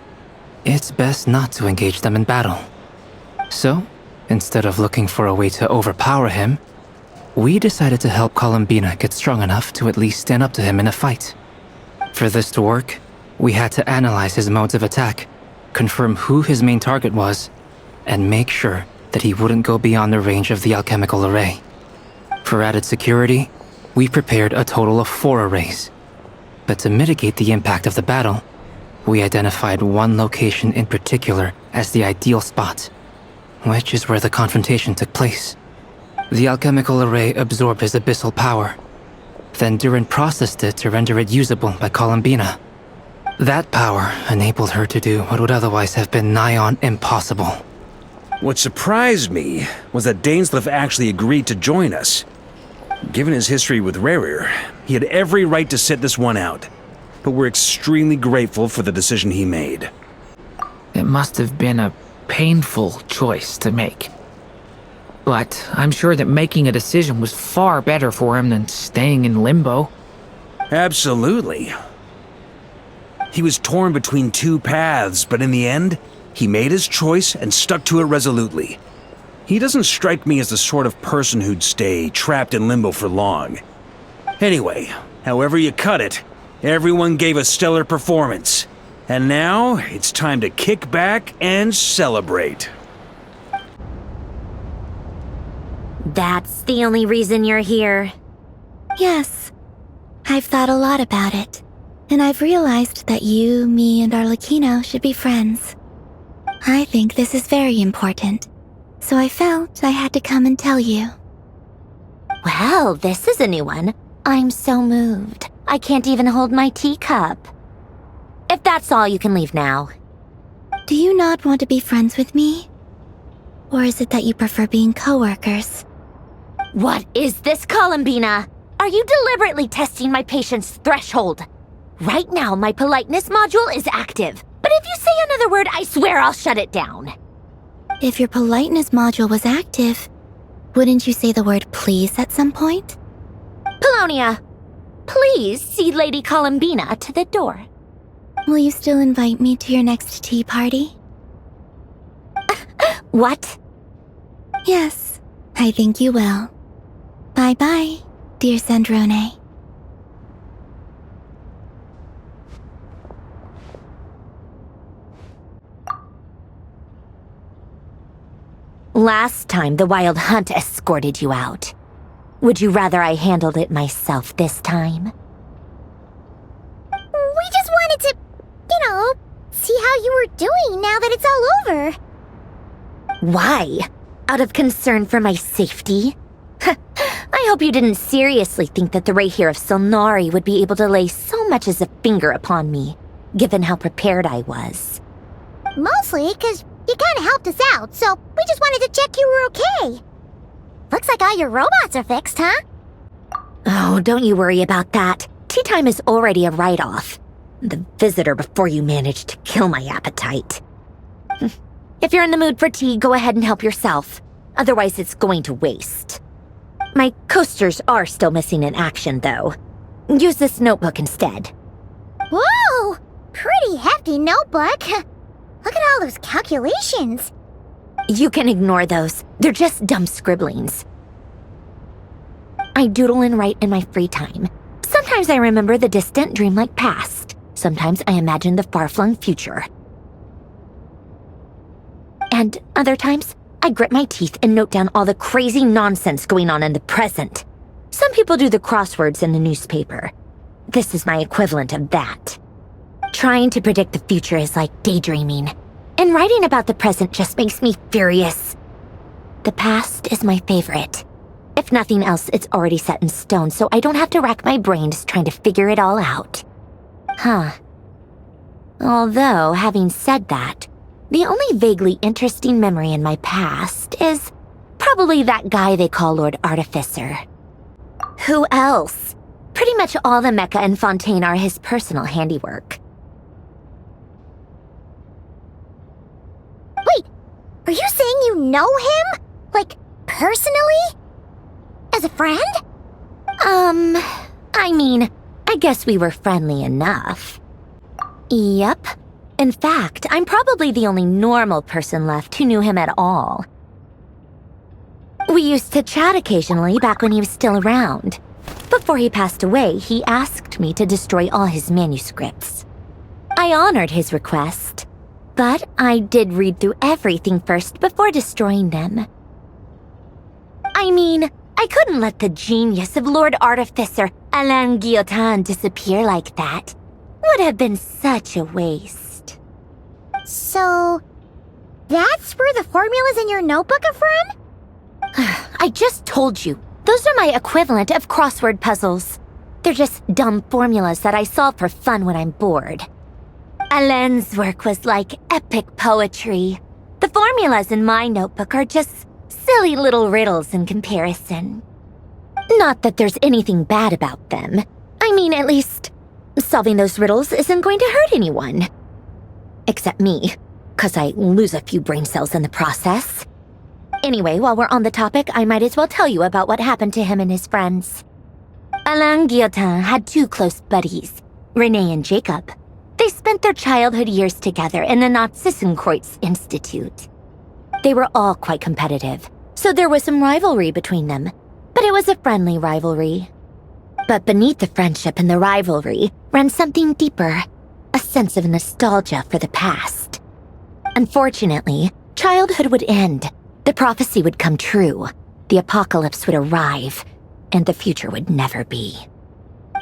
it's best not to engage them in battle. So, instead of looking for a way to overpower him, we decided to help Columbina get strong enough to at least stand up to him in a fight. For this to work, we had to analyze his modes of attack, confirm who his main target was, and make sure that he wouldn't go beyond the range of the alchemical array. For added security, we prepared a total of 4 arrays. But to mitigate the impact of the battle, we identified one location in particular as the ideal spot, which is where the confrontation took place. The alchemical array absorbed his abyssal power. Then Durin processed it to render it usable by Columbina. That power enabled her to do what would otherwise have been nigh on impossible. What surprised me was that Dainsleif actually agreed to join us. Given his history with Rerir, he had every right to sit this one out. But we're extremely grateful for the decision he made. It must have been a painful choice to make. But I'm sure that making a decision was far better for him than staying in limbo. Absolutely. He was torn between 2 paths, but in the end, he made his choice and stuck to it resolutely. He doesn't strike me as the sort of person who'd stay trapped in limbo for long. Anyway, however you cut it, everyone gave a stellar performance. And now, it's time to kick back and celebrate. That's the only reason you're here. Yes. I've thought a lot about it. And I've realized that you, me, and Arlecchino should be friends. I think this is very important. So I felt I had to come and tell you. Well, this is a new one. I'm so moved. I can't even hold my teacup. If that's all, you can leave now. Do you not want to be friends with me? Or is it that you prefer being co-workers? What is this, Columbina? Are you deliberately testing my patience threshold? Right now, my politeness module is active. But if you Say another word, I swear I'll shut it down. If your politeness module was active, wouldn't you say the word please at some point? Polonia, please see Lady Columbina to the door. Will you still invite me to your next tea party? What? Yes, I think you will. Bye-bye, dear Sandrone. Last time the Wild Hunt escorted you out. Would you rather I handled it myself this time? We just wanted to, see how you were doing now that it's all over. Why? Out of concern for my safety? I hope you didn't seriously think that the Rayhir of Solnari would be able to lay so much as a finger upon me, given how prepared I was. Mostly because you kind of helped us out, so we just wanted to check you were okay. Looks like all your robots are fixed, huh? Oh, don't you worry about that. Tea time is already a write-off. The visitor before you managed to kill my appetite. If you're in the mood for tea, go ahead and help yourself. Otherwise, it's going to waste. My coasters are still missing in action, though. Use this notebook instead. Whoa! Pretty hefty notebook. Look at all those calculations. You can ignore those. They're just dumb scribblings. I doodle and write in my free time. Sometimes I remember the distant dreamlike past. Sometimes I imagine the far-flung future. And other times, I grit my teeth and note down all the crazy nonsense going on in the present. Some people do the crosswords in the newspaper. This is my equivalent of that. Trying to predict the future is like daydreaming, and writing about the present just makes me furious. The past is my favorite. If nothing else, it's already set in stone, so I don't have to rack my brains trying to figure it all out. Huh. Although, having said that, the only vaguely interesting memory in my past is probably that guy they call Lord Artificer. Who else? Pretty much all the mecha and Fontaine are his personal handiwork. Wait, are you saying you know him? Like, personally? As a friend? I guess we were friendly enough. Yep. In fact, I'm probably the only normal person left who knew him at all. We used to chat occasionally back when he was still around. Before he passed away, he asked me to destroy all his manuscripts. I honored his request, but I did read through everything first before destroying them. I couldn't let the genius of Lord Artificer Alain Guillotin disappear like that. Would have been such a waste. So, that's where the formulas in your notebook are from? I just told you. Those are my equivalent of crossword puzzles. They're just dumb formulas that I solve for fun when I'm bored. Alain's work was like epic poetry. The formulas in my notebook are just silly little riddles in comparison. Not that there's anything bad about them. At least, solving those riddles isn't going to hurt anyone. Except me, 'cause I lose a few brain cells in the process. Anyway, while we're on the topic, I might as well tell you about what happened to him and his friends. Alain Guillotin had two close buddies, Renee and Jacob. They spent their childhood years together in the Narzissenkreuz Institute. They were all quite competitive, so there was some rivalry between them, but it was a friendly rivalry. But beneath the friendship and the rivalry ran something deeper, a sense of nostalgia for the past. Unfortunately, childhood would end, the prophecy would come true, the apocalypse would arrive, and the future would never be.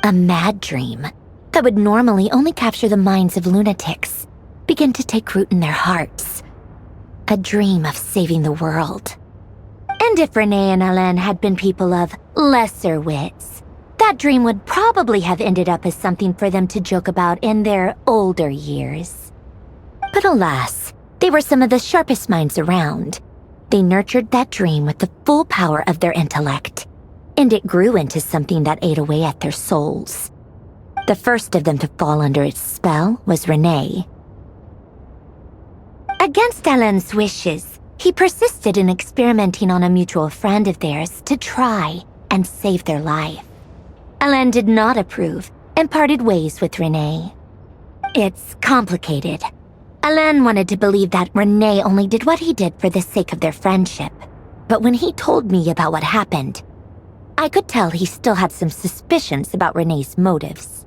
A mad dream that would normally only capture the minds of lunatics began to take root in their hearts. A dream of saving the world. And if Renee and Alain had been people of lesser wits, that dream would probably have ended up as something for them to joke about in their older years. But alas, they were some of the sharpest minds around. They nurtured that dream with the full power of their intellect, and it grew into something that ate away at their souls. The first of them to fall under its spell was Renee. Against Alain's wishes, he persisted in experimenting on a mutual friend of theirs to try and save their life. Alain did not approve and parted ways with Renee. It's complicated. Alain wanted to believe that Renee only did what he did for the sake of their friendship. But when he told me about what happened, I could tell he still had some suspicions about Renee's motives.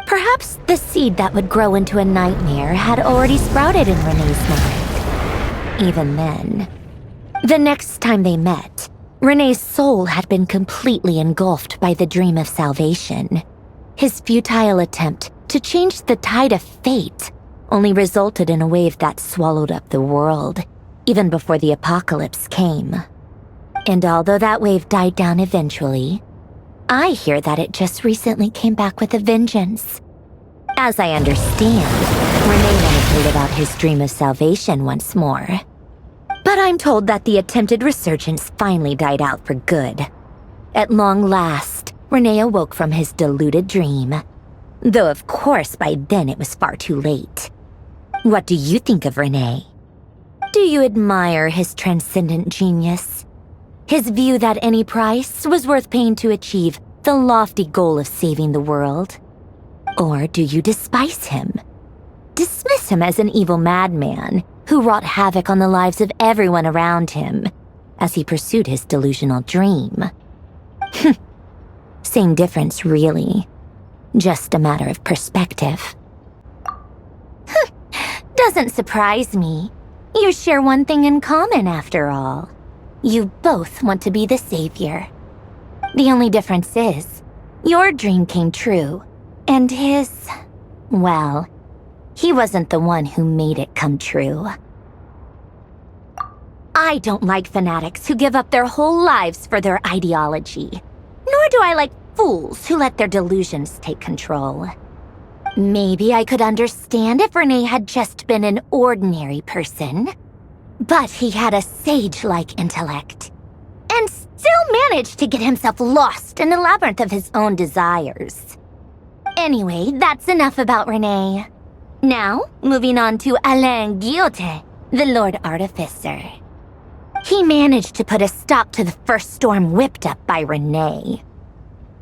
Perhaps the seed that would grow into a nightmare had already sprouted in Renee's mind. Even then. The next time they met, Renee's soul had been completely engulfed by the dream of salvation. His futile attempt to change the tide of fate only resulted in a wave that swallowed up the world, even before the apocalypse came. And although that wave died down eventually, I hear that it just recently came back with a vengeance. As I understand, Renee wanted to live out his dream of salvation once more. But I'm told that the attempted resurgence finally died out for good. At long last, Renee awoke from his deluded dream. Though of course by then it was far too late. What do you think of Renee? Do you admire his transcendent genius? His view that any price was worth paying to achieve the lofty goal of saving the world? Or do you despise him? Dismiss him as an evil madman who wrought havoc on the lives of everyone around him as he pursued his delusional dream? Same difference, really. Just a matter of perspective. Doesn't surprise me. You share one thing in common, after all. You both want to be the savior. The only difference is, your dream came true, and his, well, he wasn't the one who made it come true. I don't like fanatics who give up their whole lives for their ideology. Nor do I like fools who let their delusions take control. Maybe I could understand if Renee had just been an ordinary person. But he had a sage-like intellect, and still managed to get himself lost in the labyrinth of his own desires. Anyway, that's enough about Renee. Now, moving on to Alain Guillotin, the Lord Artificer. He managed to put a stop to the first storm whipped up by Renee.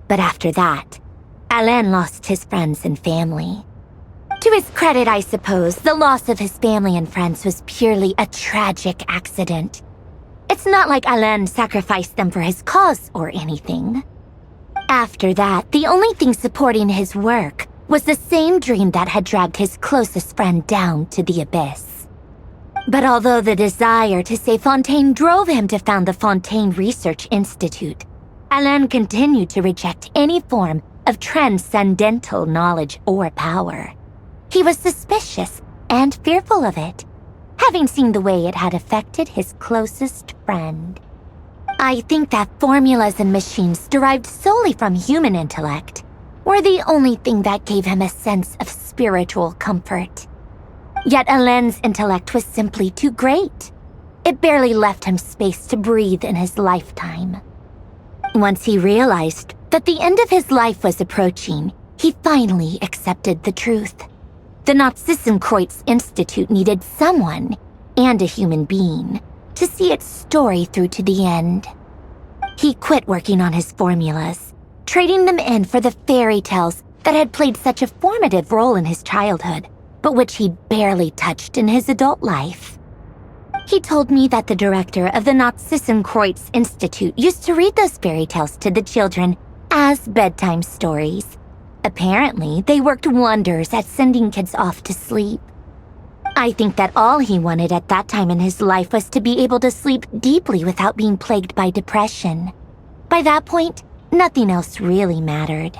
But after that, Alain lost his friends and family. To his credit, I suppose, the loss of his family and friends was purely a tragic accident. It's not like Alain sacrificed them for his cause or anything. After that, the only thing supporting his work was the same dream that had dragged his closest friend down to the abyss. But although the desire to save Fontaine drove him to found the Fontaine Research Institute, Alain continued to reject any form of transcendental knowledge or power. He was suspicious and fearful of it, having seen the way it had affected his closest friend. I think that formulas and machines derived solely from human intellect were the only thing that gave him a sense of spiritual comfort. Yet Alain's intellect was simply too great. It barely left him space to breathe in his lifetime. Once he realized that the end of his life was approaching, he finally accepted the truth. The Nazissenkreuz Institute needed someone, and a human being, to see its story through to the end. He quit working on his formulas, trading them in for the fairy tales that had played such a formative role in his childhood, but which he barely touched in his adult life. He told me that the director of the Nazissenkreuz Institute used to read those fairy tales to the children as bedtime stories. Apparently, they worked wonders at sending kids off to sleep. I think that all he wanted at that time in his life was to be able to sleep deeply without being plagued by depression. By that point, nothing else really mattered.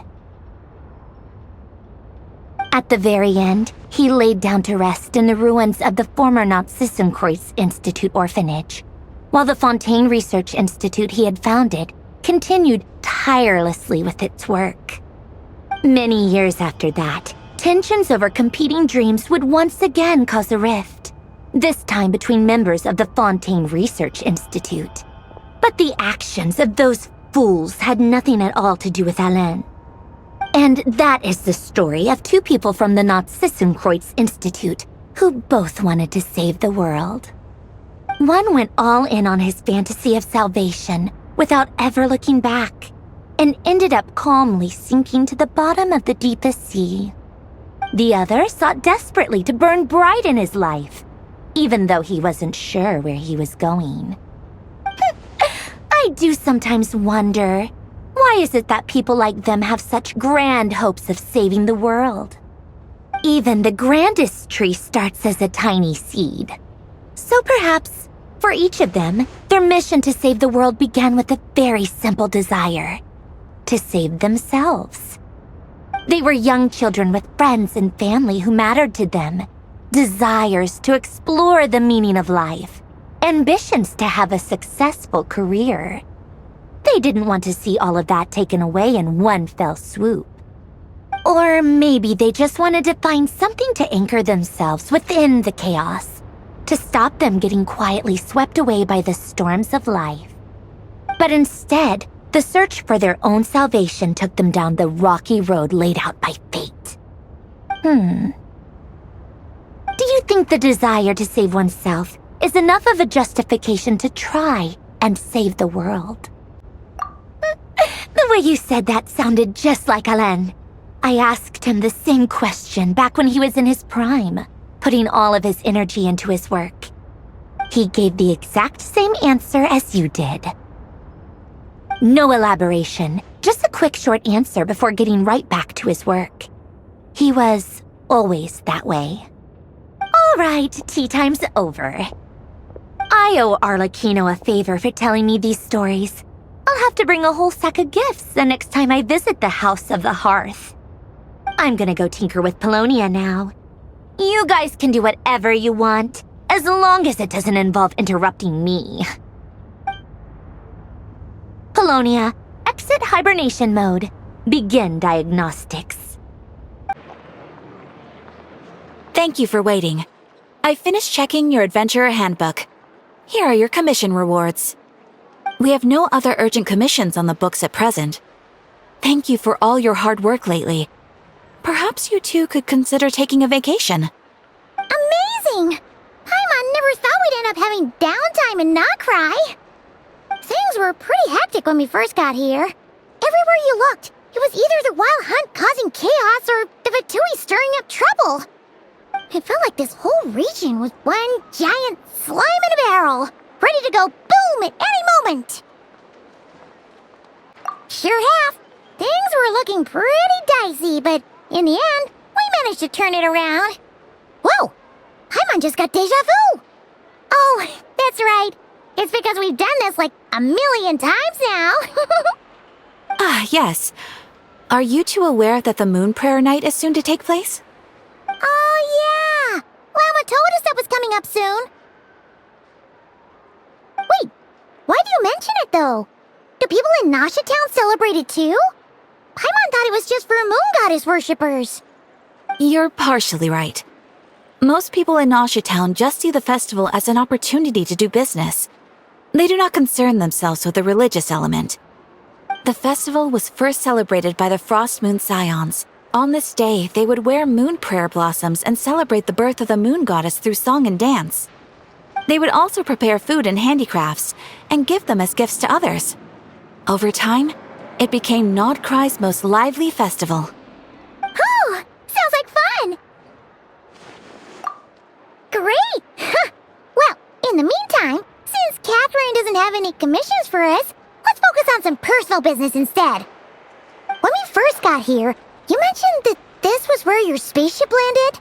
At the very end, he laid down to rest in the ruins of the former Nazissenkreuz Institute orphanage, while the Fontaine Research Institute he had founded continued tirelessly with its work. Many years after that, tensions over competing dreams would once again cause a rift, this time between members of the Fontaine Research Institute. But the actions of those fools had nothing at all to do with Alain. And that is the story of two people from the Nazissenkreuz Institute who both wanted to save the world. One went all in on his fantasy of salvation without ever looking back, and ended up calmly sinking to the bottom of the deepest sea. The other sought desperately to burn bright in his life, even though he wasn't sure where he was going. I do sometimes wonder, why is it that people like them have such grand hopes of saving the world? Even the grandest tree starts as a tiny seed. So perhaps, for each of them, their mission to save the world began with a very simple desire: to save themselves. They were young children with friends and family who mattered to them, desires to explore the meaning of life, ambitions to have a successful career. They didn't want to see all of that taken away in one fell swoop. Or maybe they just wanted to find something to anchor themselves within the chaos, to stop them getting quietly swept away by the storms of life. But instead, the search for their own salvation took them down the rocky road laid out by fate. Do you think the desire to save oneself is enough of a justification to try and save the world? The way you said that sounded just like Alain. I asked him the same question back when he was in his prime, putting all of his energy into his work. He gave the exact same answer as you did. No elaboration, just a quick short answer before getting right back to his work. He was always that way. All right, tea time's over. I owe Arlecchino a favor for telling me these stories. I'll have to bring a whole sack of gifts the next time I visit the House of the Hearth. I'm gonna go tinker with Polonia now. You guys can do whatever you want, as long as it doesn't involve interrupting me. Polonia, exit hibernation mode. Begin diagnostics. Thank you for waiting. I finished checking your adventurer handbook. Here are your commission rewards. We have no other urgent commissions on the books at present. Thank you for all your hard work lately. Perhaps you two could consider taking a vacation. Amazing! Paimon never thought we'd end up having downtime in Krai. Things were pretty hectic when we first got here. Everywhere you looked, it was either the Wild Hunt causing chaos or the Vatui stirring up trouble. It felt like this whole region was one giant slime in a barrel, ready to go boom at any moment. Sure have. Things were looking pretty dicey, but in the end, we managed to turn it around. Whoa! Paimon just got deja vu! Oh, that's right. It's because we've done this like a million times now. Yes. Are you two aware that the Moon Prayer Night is soon to take place? Oh, yeah! Llama told us that was coming up soon. Wait, why do you mention it, though? Do people in Nasha Town celebrate it, too? Paimon thought it was just for moon goddess worshippers. You're partially right. Most people in Nasha Town just see the festival as an opportunity to do business. They do not concern themselves with the religious element. The festival was first celebrated by the Frost Moon Scions. On this day, they would wear moon prayer blossoms and celebrate the birth of the moon goddess through song and dance. They would also prepare food and handicrafts and give them as gifts to others. Over time, it became Nod Krai's most lively festival. Oh, sounds like fun! Great! Well, in the meantime, since Catherine doesn't have any commissions for us, let's focus on some personal business instead. When we first got here, you mentioned that this was where your spaceship landed?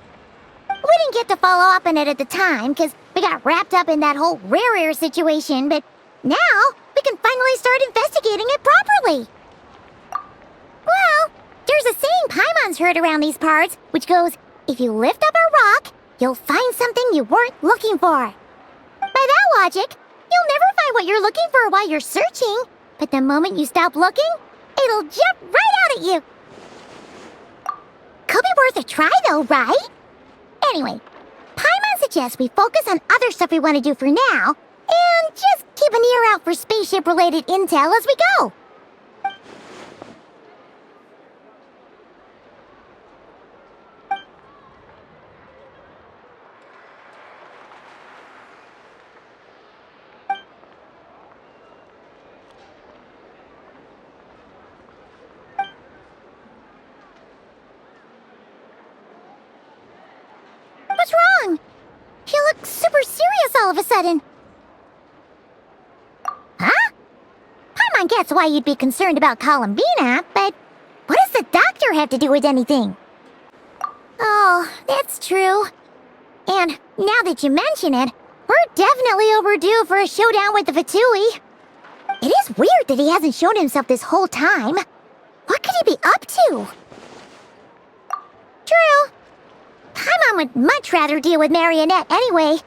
We didn't get to follow up on it at the time, because we got wrapped up in that whole rare situation, but now we can finally start investigating it properly. Well, there's a saying Paimon's heard around these parts, which goes, if you lift up a rock, you'll find something you weren't looking for. By that logic, you'll never find what you're looking for while you're searching, but the moment you stop looking, it'll jump right out at you. Could be worth a try though, right? Anyway, Paimon suggests we focus on other stuff we want to do for now, and just keep an ear out for spaceship-related intel as we go. wrong? She looks super serious all of a sudden. Huh? Paimon gets why you'd be concerned about Columbina, but what does the doctor have to do with anything? Oh, that's true. And now that you mention it, we're definitely overdue for a showdown with the Fatui. It is weird that he hasn't shown himself this whole time. What could he be up to? True. Paimon would much rather deal with Marionette anyway.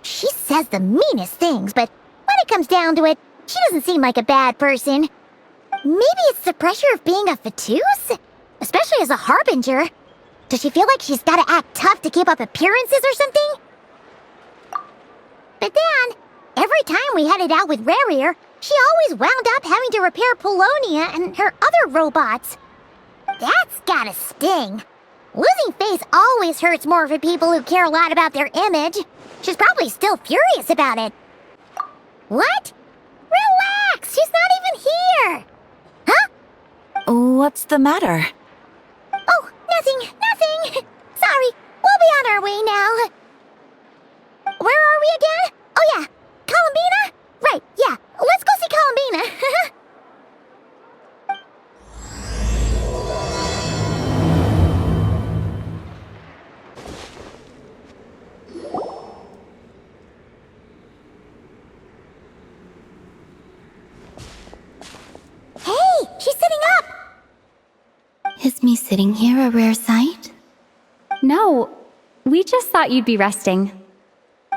She says the meanest things, but when it comes down to it, she doesn't seem like a bad person. Maybe it's the pressure of being a Fatuse? Especially as a Harbinger. Does she feel like she's gotta act tough to keep up appearances or something? But then, every time we headed out with Rarier, she always wound up having to repair Polonia and her other robots. That's gotta sting. Losing face always hurts more for people who care a lot about their image. She's probably still furious about it. What? Relax, she's not even here. Huh? What's the matter? Oh, nothing. Sorry, we'll be on our way now. Where are we again? Oh yeah, Columbina? Right, yeah, let's go see Columbina. Hey, she's sitting up! Is me sitting here a rare sight? No, we just thought you'd be resting.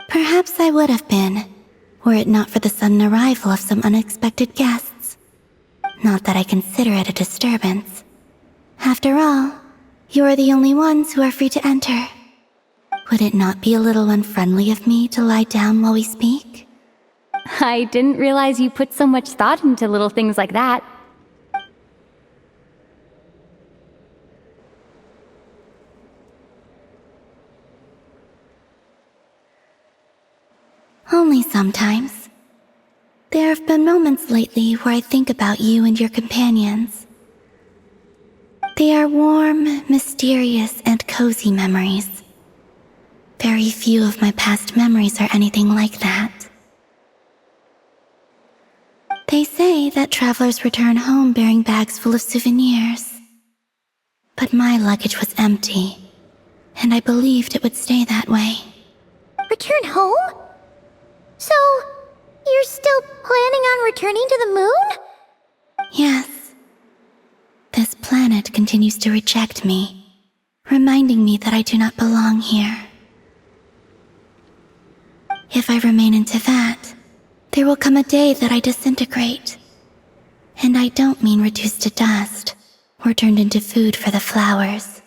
Perhaps I would have been, were it not for the sudden arrival of some unexpected guests. Not that I consider it a disturbance. After all, you are the only ones who are free to enter. Would it not be a little unfriendly of me to lie down while we speak? I didn't realize you put so much thought into little things like that. Only sometimes. There have been moments lately where I think about you and your companions. They are warm, mysterious, and cozy memories. Very few of my past memories are anything like that. They say that travelers return home bearing bags full of souvenirs. But my luggage was empty, and I believed it would stay that way. Return home? So, you're still planning on returning to the moon? Yes. This planet continues to reject me, reminding me that I do not belong here. If I remain in Teyvat, there will come a day that I disintegrate. And I don't mean reduced to dust, or turned into food for the flowers.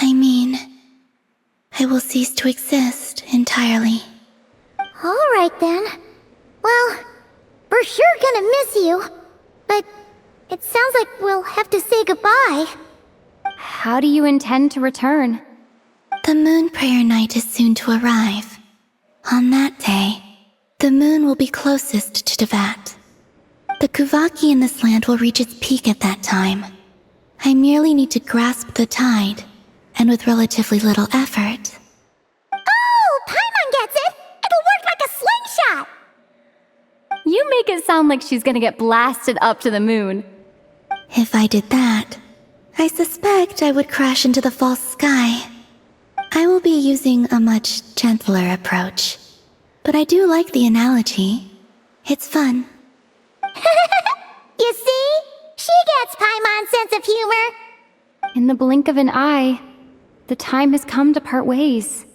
I mean, I will cease to exist entirely. Alright then. Well, we're sure gonna miss you. But it sounds like we'll have to say goodbye. How do you intend to return? The moon prayer night is soon to arrive. On that day, the moon will be closest to Teyvat. The Kuvaki in this land will reach its peak at that time. I merely need to grasp the tide, and with relatively little effort. Oh, Paimon gets it! It'll work like a slingshot! You make it sound like she's gonna get blasted up to the moon. If I did that, I suspect I would crash into the false sky. I will be using a much gentler approach. But I do like the analogy. It's fun. You see? She gets Paimon's sense of humor. In the blink of an eye, the time has come to part ways.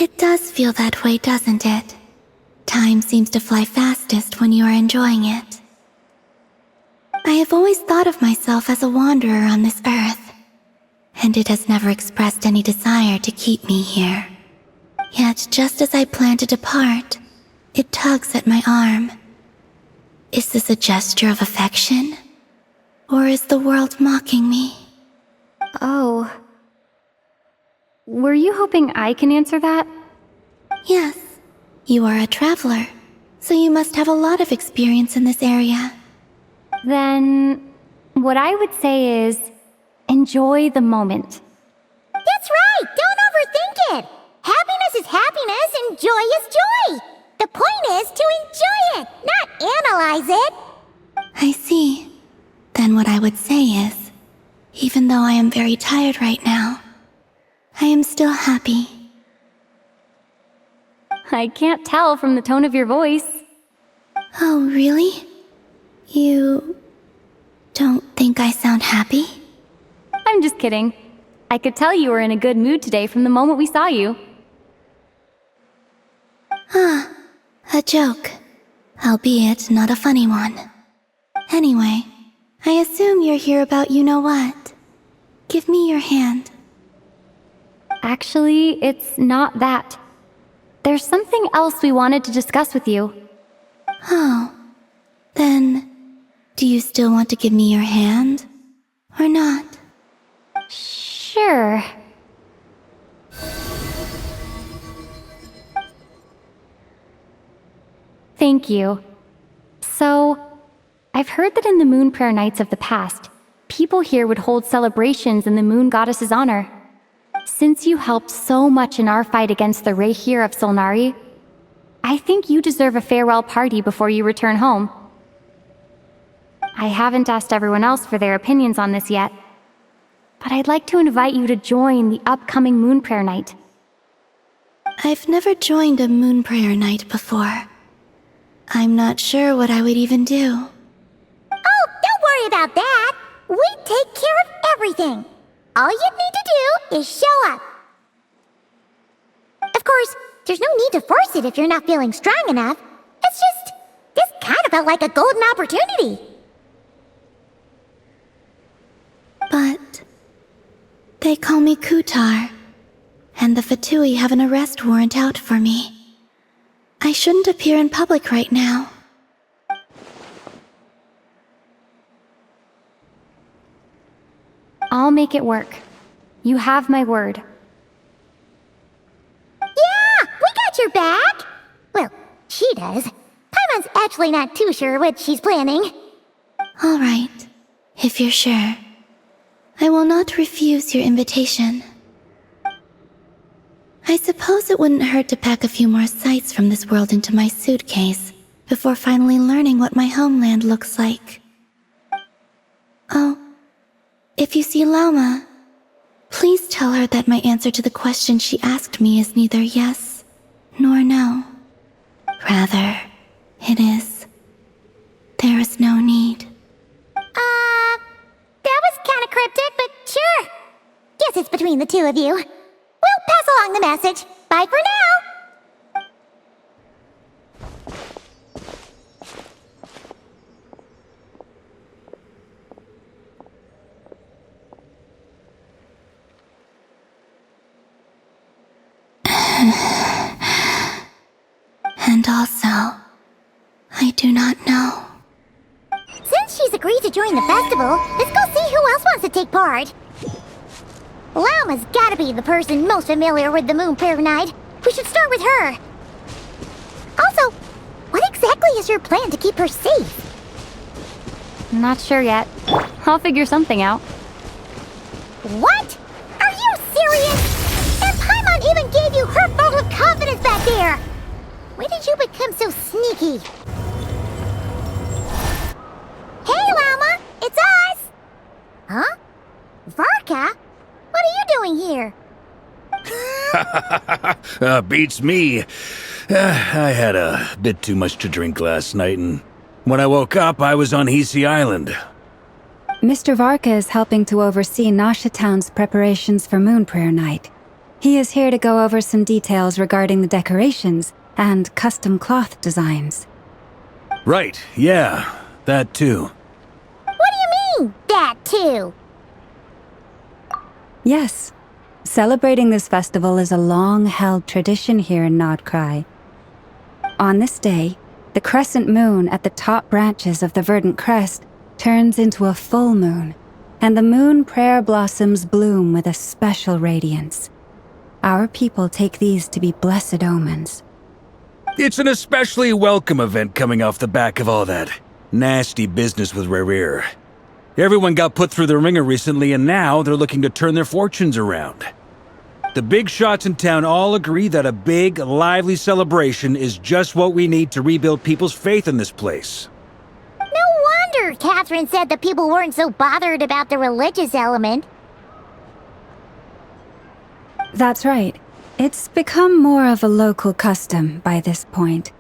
It does feel that way, doesn't it? Time seems to fly fastest when you are enjoying it. I have always thought of myself as a wanderer on this earth, and it has never expressed any desire to keep me here. Yet, just as I plan to depart, it tugs at my arm. Is this a gesture of affection? Or is the world mocking me? Oh. Were you hoping I can answer that? Yes. You are a traveler, so you must have a lot of experience in this area. Then, what I would say is, enjoy the moment. That's right! Don't is happiness and joy is joy. The point is to enjoy it, not analyze it. I see. Then what I would say is, even though I am very tired right now, I am still happy. I can't tell from the tone of your voice. Oh, really? You don't think I sound happy? I'm just kidding. I could tell you were in a good mood today from the moment we saw you. Ah, a joke. Albeit not a funny one. Anyway, I assume you're here about you-know-what. Give me your hand. Actually, it's not that. There's something else we wanted to discuss with you. Oh, then do you still want to give me your hand? Or not? Sure. Thank you. So, I've heard that in the Moon Prayer Nights of the past, people here would hold celebrations in the Moon Goddess's honor. Since you helped so much in our fight against the Rayhir of Solnari, I think you deserve a farewell party before you return home. I haven't asked everyone else for their opinions on this yet, but I'd like to invite you to join the upcoming Moon Prayer Night. I've never joined a Moon Prayer Night before. I'm not sure what I would even do. Oh, don't worry about that. We take care of everything. All you need to do is show up. Of course, there's no need to force it if you're not feeling strong enough. It's just, this kind of felt like a golden opportunity. But they call me Kutar, and the Fatui have an arrest warrant out for me. I shouldn't appear in public right now. I'll make it work. You have my word. Yeah, we got your back. Well, she does. Paimon's actually not too sure what she's planning. All right, if you're sure. I will not refuse your invitation. I suppose it wouldn't hurt to pack a few more sights from this world into my suitcase before finally learning what my homeland looks like. Oh, if you see Lauma, please tell her that my answer to the question she asked me is neither yes nor no. Rather, it is, there is no need. That was kinda cryptic, but sure. Guess it's between the two of you. We'll pass along the message. Bye for now! And also, I do not know. Since she's agreed to join the festival, let's go see who else wants to take part. Lauma's gotta be the person most familiar with the Moon Prayer Night. We should start with her. Also, what exactly is your plan to keep her safe? Not sure yet. I'll figure something out. What? Are you serious? And Paimon even gave you her vote of confidence back there! When did you become so sneaky? Hey, Lauma! It's us! Huh? Varka? What are you doing here? Beats me. I had a bit too much to drink last night, and when I woke up, I was on Hisi Island. Mr. Varka is helping to oversee Nasha Town's preparations for Moon Prayer Night. He is here to go over some details regarding the decorations and custom cloth designs. Right, yeah, that too. What do you mean, that too? Yes. Celebrating this festival is a long-held tradition here in Krai. On this day, the crescent moon at the top branches of the verdant crest turns into a full moon, and the moon prayer blossoms bloom with a special radiance. Our people take these to be blessed omens. It's an especially welcome event coming off the back of all that nasty business with Rayhir. Everyone got put through the ringer recently, and now they're looking to turn their fortunes around. The big shots in town all agree that a big, lively celebration is just what we need to rebuild people's faith in this place. No wonder Catherine said the people weren't so bothered about the religious element. That's right. It's become more of a local custom by this point.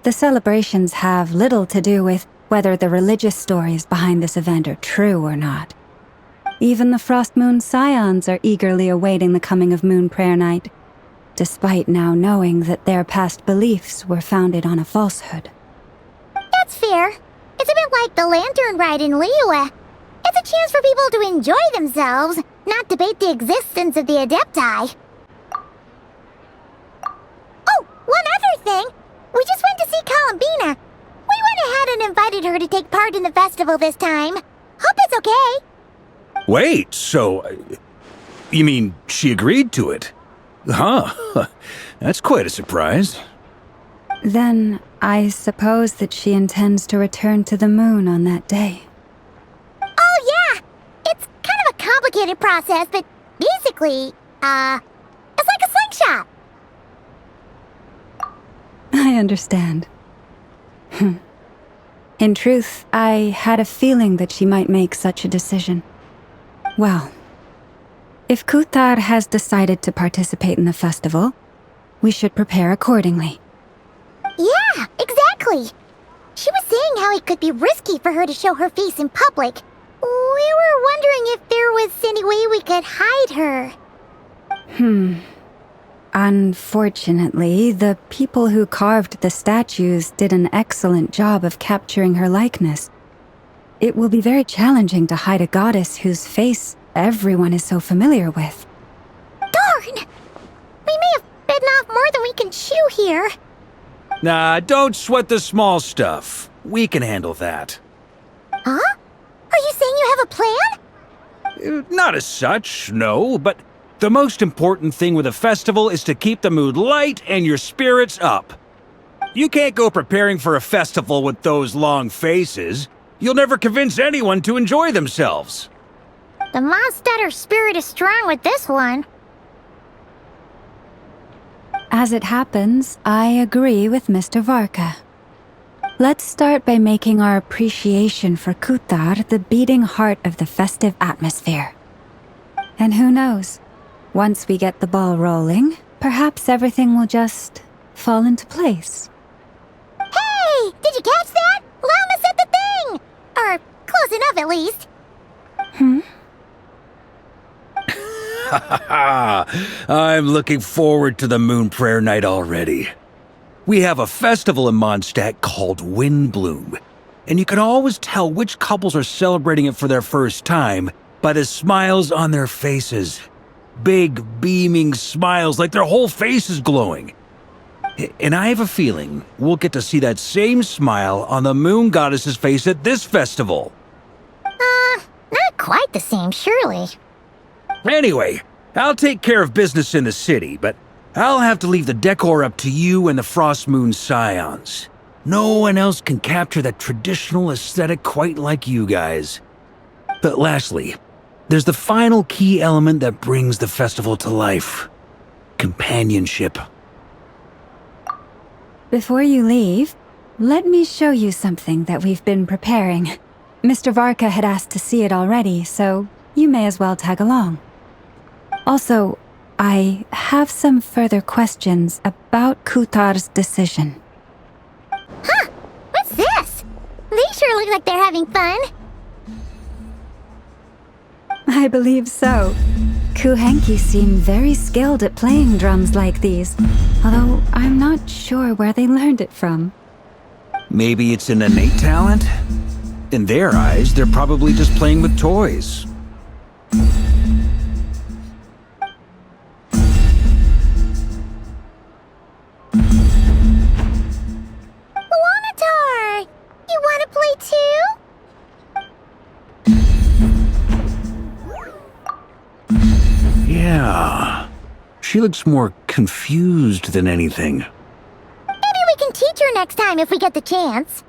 The celebrations have little to do with whether the religious stories behind this event are true or not. Even the Frost Moon Scions are eagerly awaiting the coming of Moon Prayer Night, despite now knowing that their past beliefs were founded on a falsehood. That's fair. It's a bit like the Lantern Ride in Liyue. It's a chance for people to enjoy themselves, not debate the existence of the Adepti. Oh, one other thing! We just went to see Columbina. We went ahead and invited her to take part in the festival this time. Hope it's okay. Wait, so... you mean she agreed to it? Huh. That's quite a surprise. Then, I suppose that she intends to return to the moon on that day. Oh yeah! It's kind of a complicated process, but basically, it's like a slingshot. I understand. In truth, I had a feeling that she might make such a decision. Well, if Kuthar has decided to participate in the festival, we should prepare accordingly. Yeah, exactly. She was saying how it could be risky for her to show her face in public. We were wondering if there was any way we could hide her. Unfortunately, the people who carved the statues did an excellent job of capturing her likeness. It will be very challenging to hide a goddess whose face everyone is so familiar with. Darn! We may have bitten off more than we can chew here. Nah, don't sweat the small stuff. We can handle that. Huh? Are you saying you have a plan? Not as such, no, but the most important thing with a festival is to keep the mood light and your spirits up. You can't go preparing for a festival with those long faces. You'll never convince anyone to enjoy themselves. The Mondstatter spirit is strong with this one. As it happens, I agree with Mr. Varka. Let's start by making our appreciation for Kuthar the beating heart of the festive atmosphere. And who knows? Once we get the ball rolling, perhaps everything will just fall into place. Hey! Did you catch that? Llama said the thing! Or close enough at least. I'm looking forward to the Moon Prayer Night already. We have a festival in Mondstadt called Windbloom, and you can always tell which couples are celebrating it for their first time by the smiles on their faces. Big, beaming smiles like their whole face is glowing. And I have a feeling we'll get to see that same smile on the Moon Goddess's face at this festival. Not quite the same, surely. Anyway, I'll take care of business in the city, but I'll have to leave the decor up to you and the Frost Moon Scions. No one else can capture that traditional aesthetic quite like you guys. But lastly, there's the final key element that brings the festival to life. Companionship. Before you leave, let me show you something that we've been preparing. Mr. Varka had asked to see it already, so you may as well tag along. Also, I have some further questions about Kuthar's decision. Huh! What's this? They sure look like they're having fun. I believe so. Kuhenki seem very skilled at playing drums like these, although I'm not sure where they learned it from. Maybe it's an innate talent? In their eyes, they're probably just playing with toys. Wanatar! You wanna play too? Yeah. She looks more confused than anything. Maybe we can teach her next time if we get the chance.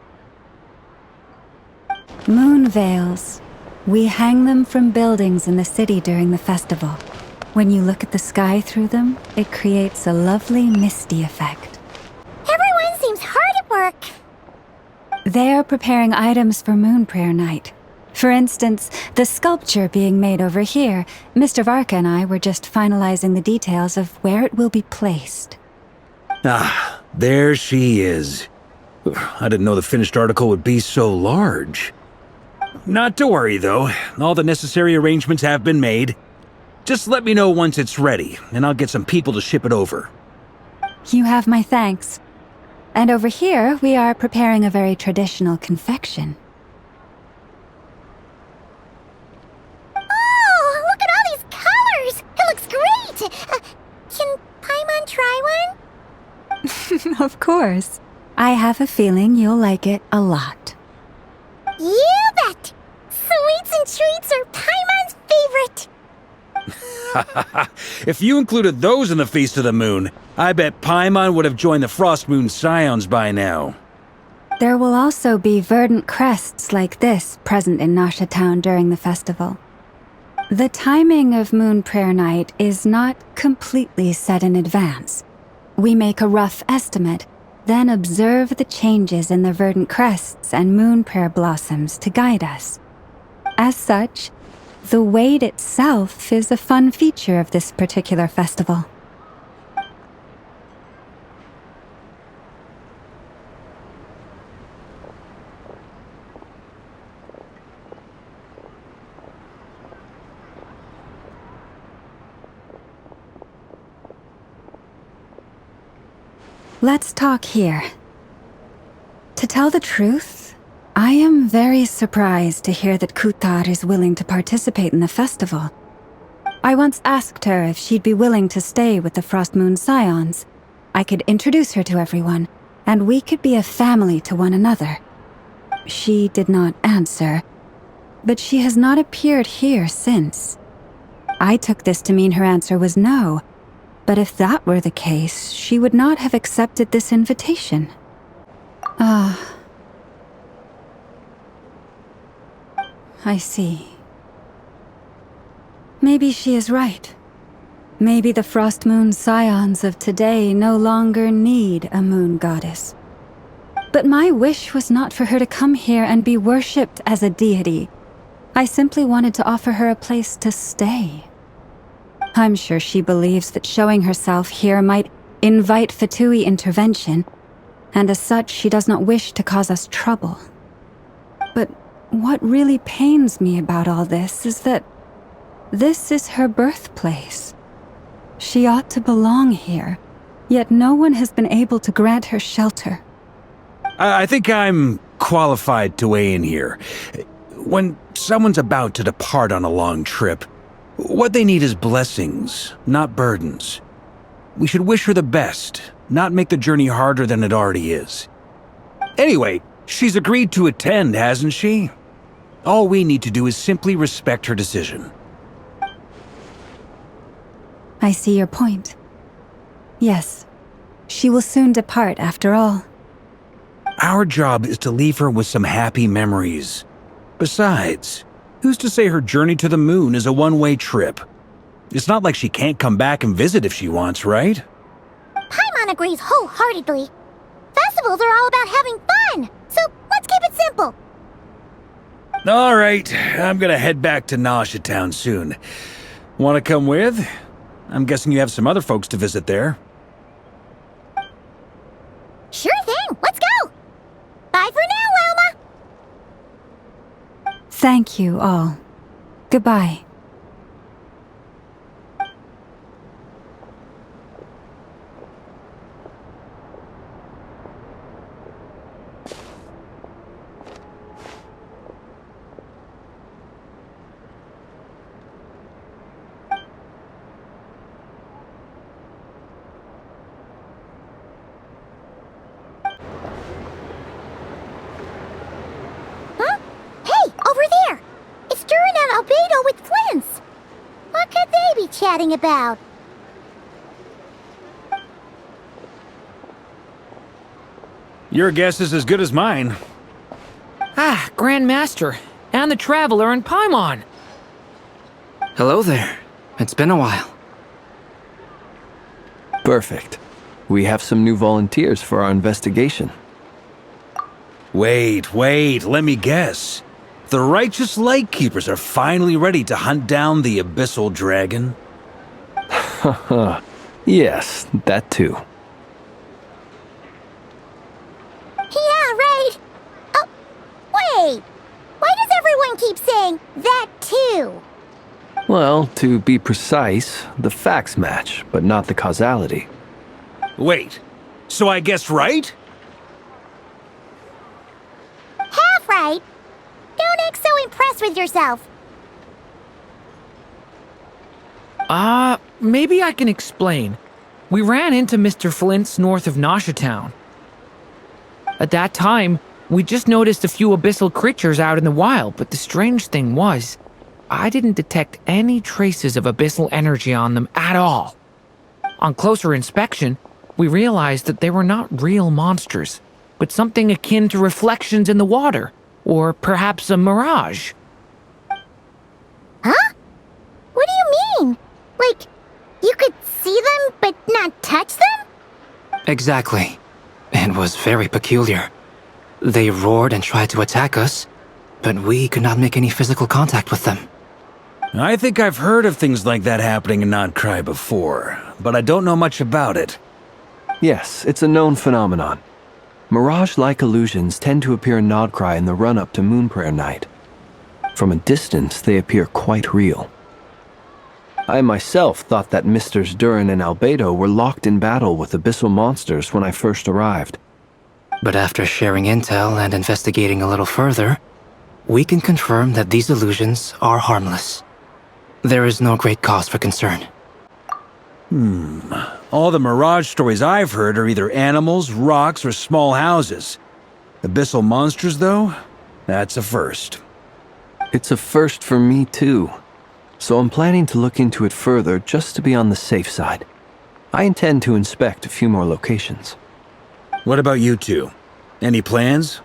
Moon veils. We hang them from buildings in the city during the festival. When you look at the sky through them, it creates a lovely misty effect. Everyone seems hard at work. They are preparing items for Moon Prayer Night. For instance, the sculpture being made over here, Mr. Varka and I were just finalizing the details of where it will be placed. Ah, there she is. I didn't know the finished article would be so large. Not to worry, though. All the necessary arrangements have been made. Just let me know once it's ready, and I'll get some people to ship it over. You have my thanks. And over here, we are preparing a very traditional confection. Oh, look at all these colors! It looks great! Can Paimon try one? Of course. I have a feeling you'll like it a lot. You bet! Sweets and treats are Paimon's favorite! If you included those in the Feast of the Moon, I bet Paimon would have joined the Frost Moon Scions by now. There will also be verdant crests like this present in Nasha Town during the festival. The timing of Moon Prayer Night is not completely set in advance. We make a rough estimate, then observe the changes in the verdant crests and moon prayer blossoms to guide us. As such, the wait itself is a fun feature of this particular festival. Let's talk here. To tell the truth, I am very surprised to hear that Kutar is willing to participate in the festival. I once asked her if she'd be willing to stay with the Frost Moon Scions. I could introduce her to everyone, and we could be a family to one another. She did not answer, but she has not appeared here since. I took this to mean her answer was no, but if that were the case, she would not have accepted this invitation. I see. Maybe she is right. Maybe the Frost Moon Scions of today no longer need a moon goddess. But my wish was not for her to come here and be worshipped as a deity. I simply wanted to offer her a place to stay. I'm sure she believes that showing herself here might invite Fatui intervention, and as such she does not wish to cause us trouble. But what really pains me about all this is that this is her birthplace. She ought to belong here, yet no one has been able to grant her shelter. I think I'm qualified to weigh in here. When someone's about to depart on a long trip, what they need is blessings, not burdens. We should wish her the best, not make the journey harder than it already is. Anyway, she's agreed to attend, hasn't she? All we need to do is simply respect her decision. I see your point. Yes, she will soon depart after all. Our job is to leave her with some happy memories. Besides, who's to say her journey to the moon is a one-way trip? It's not like she can't come back and visit if she wants, right? Paimon agrees wholeheartedly. Festivals are all about having fun, so let's keep it simple. All right, I'm gonna head back to Nasha Town soon. Want to come with? I'm guessing you have some other folks to visit there. Sure thing, let's go! Bye for now, Wilma! Thank you all. Goodbye. Huh? Hey, over there! It's Duran and Albedo with Flints! What could they be chatting about? Your guess is as good as mine. Ah, Grand Master, and the Traveler and Paimon. Hello there. It's been a while. Perfect. We have some new volunteers for our investigation. Wait, let me guess. The righteous Lightkeepers are finally ready to hunt down the Abyssal Dragon? Yes, that too. Yeah, right. Oh, wait. Why does everyone keep saying that too? Well, to be precise, the facts match, but not the causality. Wait, so I guessed right? Half right. Don't act so impressed with yourself. Maybe I can explain. We ran into Mr. Flint's north of Nasha Town. At that time, we just noticed a few abyssal creatures out in the wild, but the strange thing was, I didn't detect any traces of abyssal energy on them at all. On closer inspection, we realized that they were not real monsters, but something akin to reflections in the water, or perhaps a mirage. Huh? What do you mean? Like, you could see them but not touch them? Exactly. It was very peculiar. They roared and tried to attack us, but we could not make any physical contact with them. I think I've heard of things like that happening in Krai before, but I don't know much about it. Yes, it's a known phenomenon. Mirage-like illusions tend to appear in Krai in the run-up to Moonprayer Night. From a distance, they appear quite real. I myself thought that Misters Durin and Albedo were locked in battle with abyssal monsters when I first arrived. But after sharing intel and investigating a little further, we can confirm that these illusions are harmless. There is no great cause for concern. All the Mirage stories I've heard are either animals, rocks, or small houses. Abyssal monsters, though? That's a first. It's a first for me, too. So I'm planning to look into it further just to be on the safe side. I intend to inspect a few more locations. What about you two? Any plans?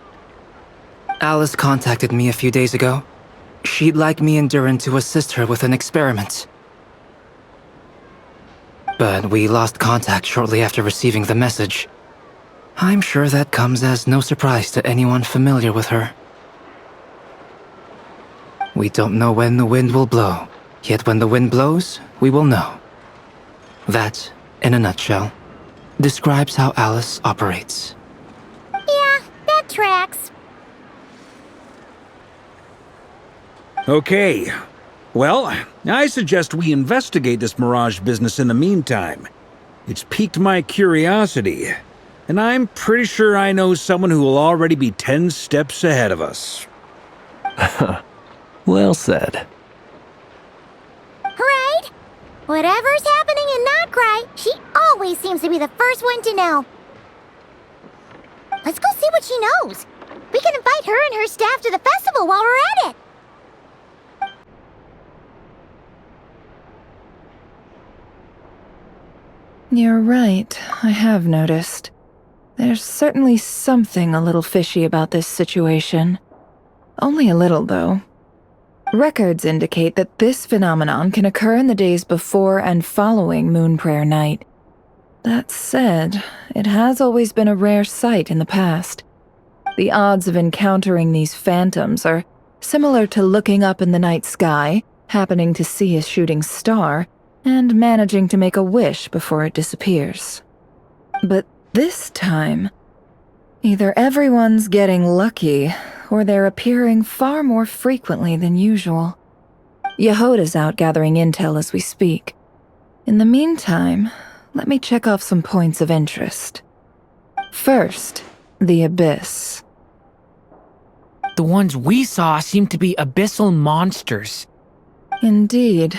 Alice contacted me a few days ago. She'd like me and Durin to assist her with an experiment. But we lost contact shortly after receiving the message. I'm sure that comes as no surprise to anyone familiar with her. We don't know when the wind will blow, yet when the wind blows, we will know. That, in a nutshell, describes how Alice operates. Yeah, that tracks. Okay. Well, I suggest we investigate this Mirage business in the meantime. It's piqued my curiosity, and I'm pretty sure I know someone who will already be 10 steps ahead of us. Well said. Right? Whatever's happening in Krai, she always seems to be the first one to know. Let's go see what she knows. We can invite her and her staff to the festival while we're at it. You're right, I have noticed. There's certainly something a little fishy about this situation. Only a little, though. Records indicate that this phenomenon can occur in the days before and following Moonprayer Night. That said, it has always been a rare sight in the past. The odds of encountering these phantoms are similar to looking up in the night sky, happening to see a shooting star, and managing to make a wish before it disappears. But this time, either everyone's getting lucky, or they're appearing far more frequently than usual. Yehoda's out gathering intel as we speak. In the meantime, let me check off some points of interest. First, the Abyss. The ones we saw seem to be abyssal monsters. Indeed.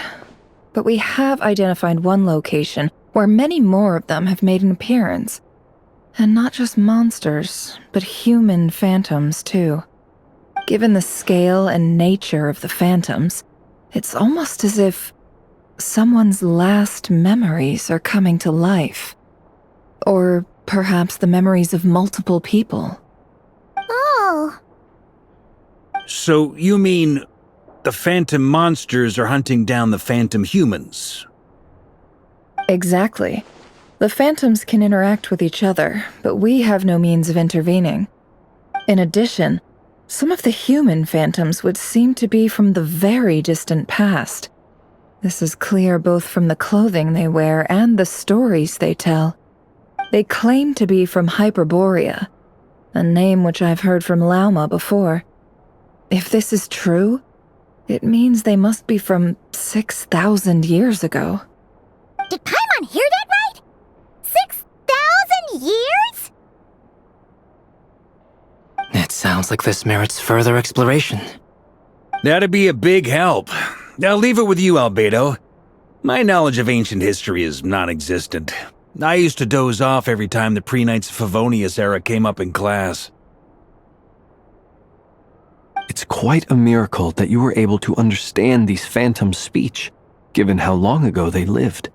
But we have identified one location where many more of them have made an appearance. And not just monsters, but human phantoms, too. Given the scale and nature of the phantoms, it's almost as if someone's last memories are coming to life. Or perhaps the memories of multiple people. Oh. So you mean the phantom monsters are hunting down the phantom humans? Exactly. The phantoms can interact with each other, but we have no means of intervening. In addition, some of the human phantoms would seem to be from the very distant past. This is clear both from the clothing they wear and the stories they tell. They claim to be from Hyperborea, a name which I've heard from Lauma before. If this is true, it means they must be from 6,000 years ago. Did Paimon hear that right? 6,000 years? It sounds like this merits further exploration. That'd be a big help. I'll leave it with you, Albedo. My knowledge of ancient history is non-existent. I used to doze off every time the pre-Knights of Favonius era came up in class. It's quite a miracle that you were able to understand these phantoms' speech, given how long ago they lived.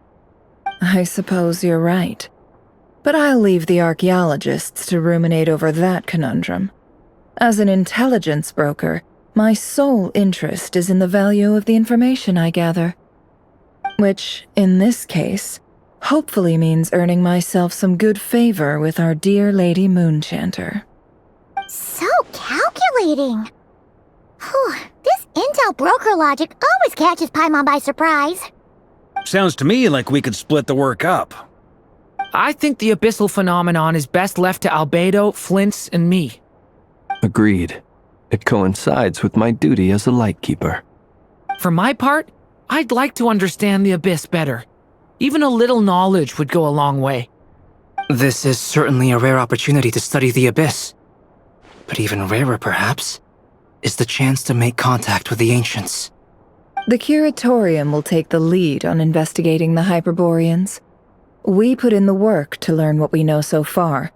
I suppose you're right. But I'll leave the archaeologists to ruminate over that conundrum. As an intelligence broker, my sole interest is in the value of the information I gather. Which, in this case, hopefully means earning myself some good favor with our dear Lady Moonchanter. So calculating. Whew, this intel broker logic always catches Paimon by surprise. Sounds to me like we could split the work up. I think the abyssal phenomenon is best left to Albedo, Flint's, and me. Agreed. It coincides with my duty as a lightkeeper. For my part, I'd like to understand the abyss better. Even a little knowledge would go a long way. This is certainly a rare opportunity to study the abyss. But even rarer, perhaps, is the chance to make contact with the ancients. The Curatorium will take the lead on investigating the Hyperboreans. We put in the work to learn what we know so far.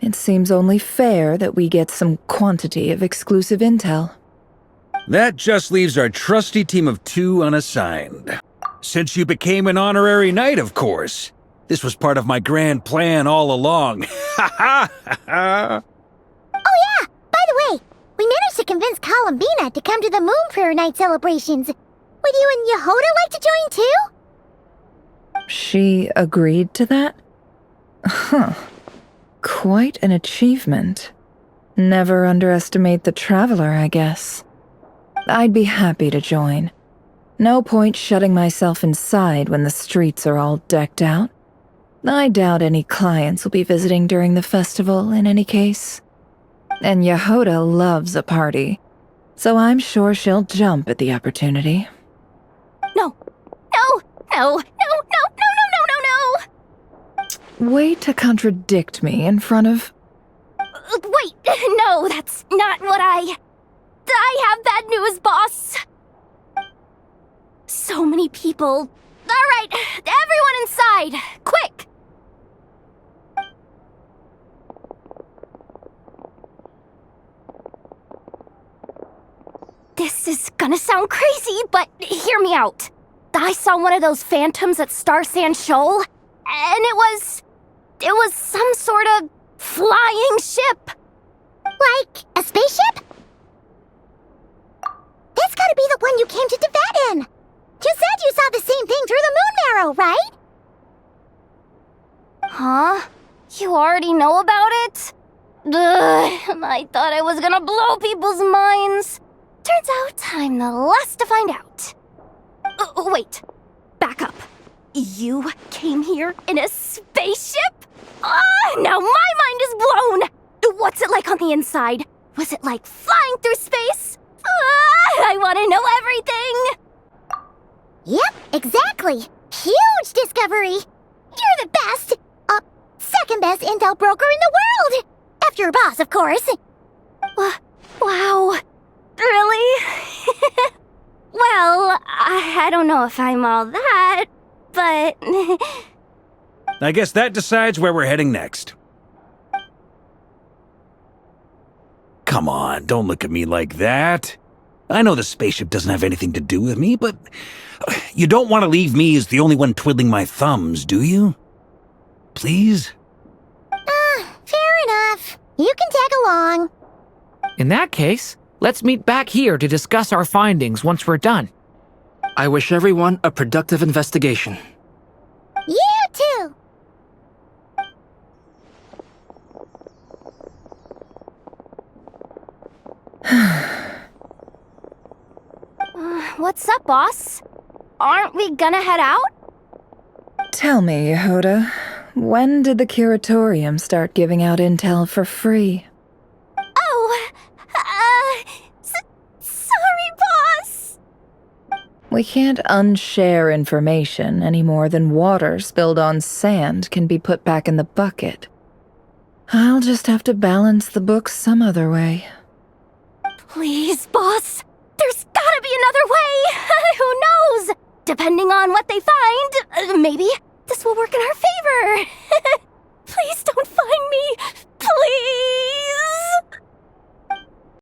It seems only fair that we get some quantity of exclusive intel. That just leaves our trusty team of 2 unassigned. Since you became an honorary knight, of course. This was part of my grand plan all along. Ha ha ha! Oh yeah! By the way, we managed to convince Columbina to come to the Moon Prayer Night celebrations. Would you and Yehoda like to join too? She agreed to that? Huh. Quite an achievement. Never underestimate the traveler, I guess. I'd be happy to join. No point shutting myself inside when the streets are all decked out. I doubt any clients will be visiting during the festival in any case. And Yehoda loves a party, so I'm sure she'll jump at the opportunity. No! No! No! No! No! No! No! No! No! No! Way to contradict me in front of... Wait! No, that's not what I have bad news, boss! So many people. Alright, everyone inside! Quick! This is gonna sound crazy, but hear me out. I saw one of those phantoms at Star Sand Shoal, and it was some sort of flying ship. Like a spaceship? That's gotta be the one you came to Tibet in. You said you saw the same thing through the moon marrow, right? Huh? You already know about it? Ugh, I thought I was gonna blow people's minds. Turns out I'm the last to find out. Wait, back up. You came here in a spaceship? Now my mind is blown! What's it like on the inside? Was it like flying through space? I want to know everything! Yep, exactly. Huge discovery. You're the best. Second best intel broker in the world. After your boss, of course. Wow. Really? Well, I don't know if I'm all that, but... I guess that decides where we're heading next. Come on, don't look at me like that. I know the spaceship doesn't have anything to do with me, but you don't want to leave me as the only one twiddling my thumbs, do you? Please? Fair enough. You can tag along. In that case, let's meet back here to discuss our findings once we're done. I wish everyone a productive investigation. You too. What's up, boss? Aren't we gonna head out? Tell me, Yehoda, when did the Curatorium start giving out intel for free? Oh, sorry, boss! We can't unshare information any more than water spilled on sand can be put back in the bucket. I'll just have to balance the books some other way. Please, boss. There's gotta be another way. Who knows? Depending on what they find, maybe this will work in our favor.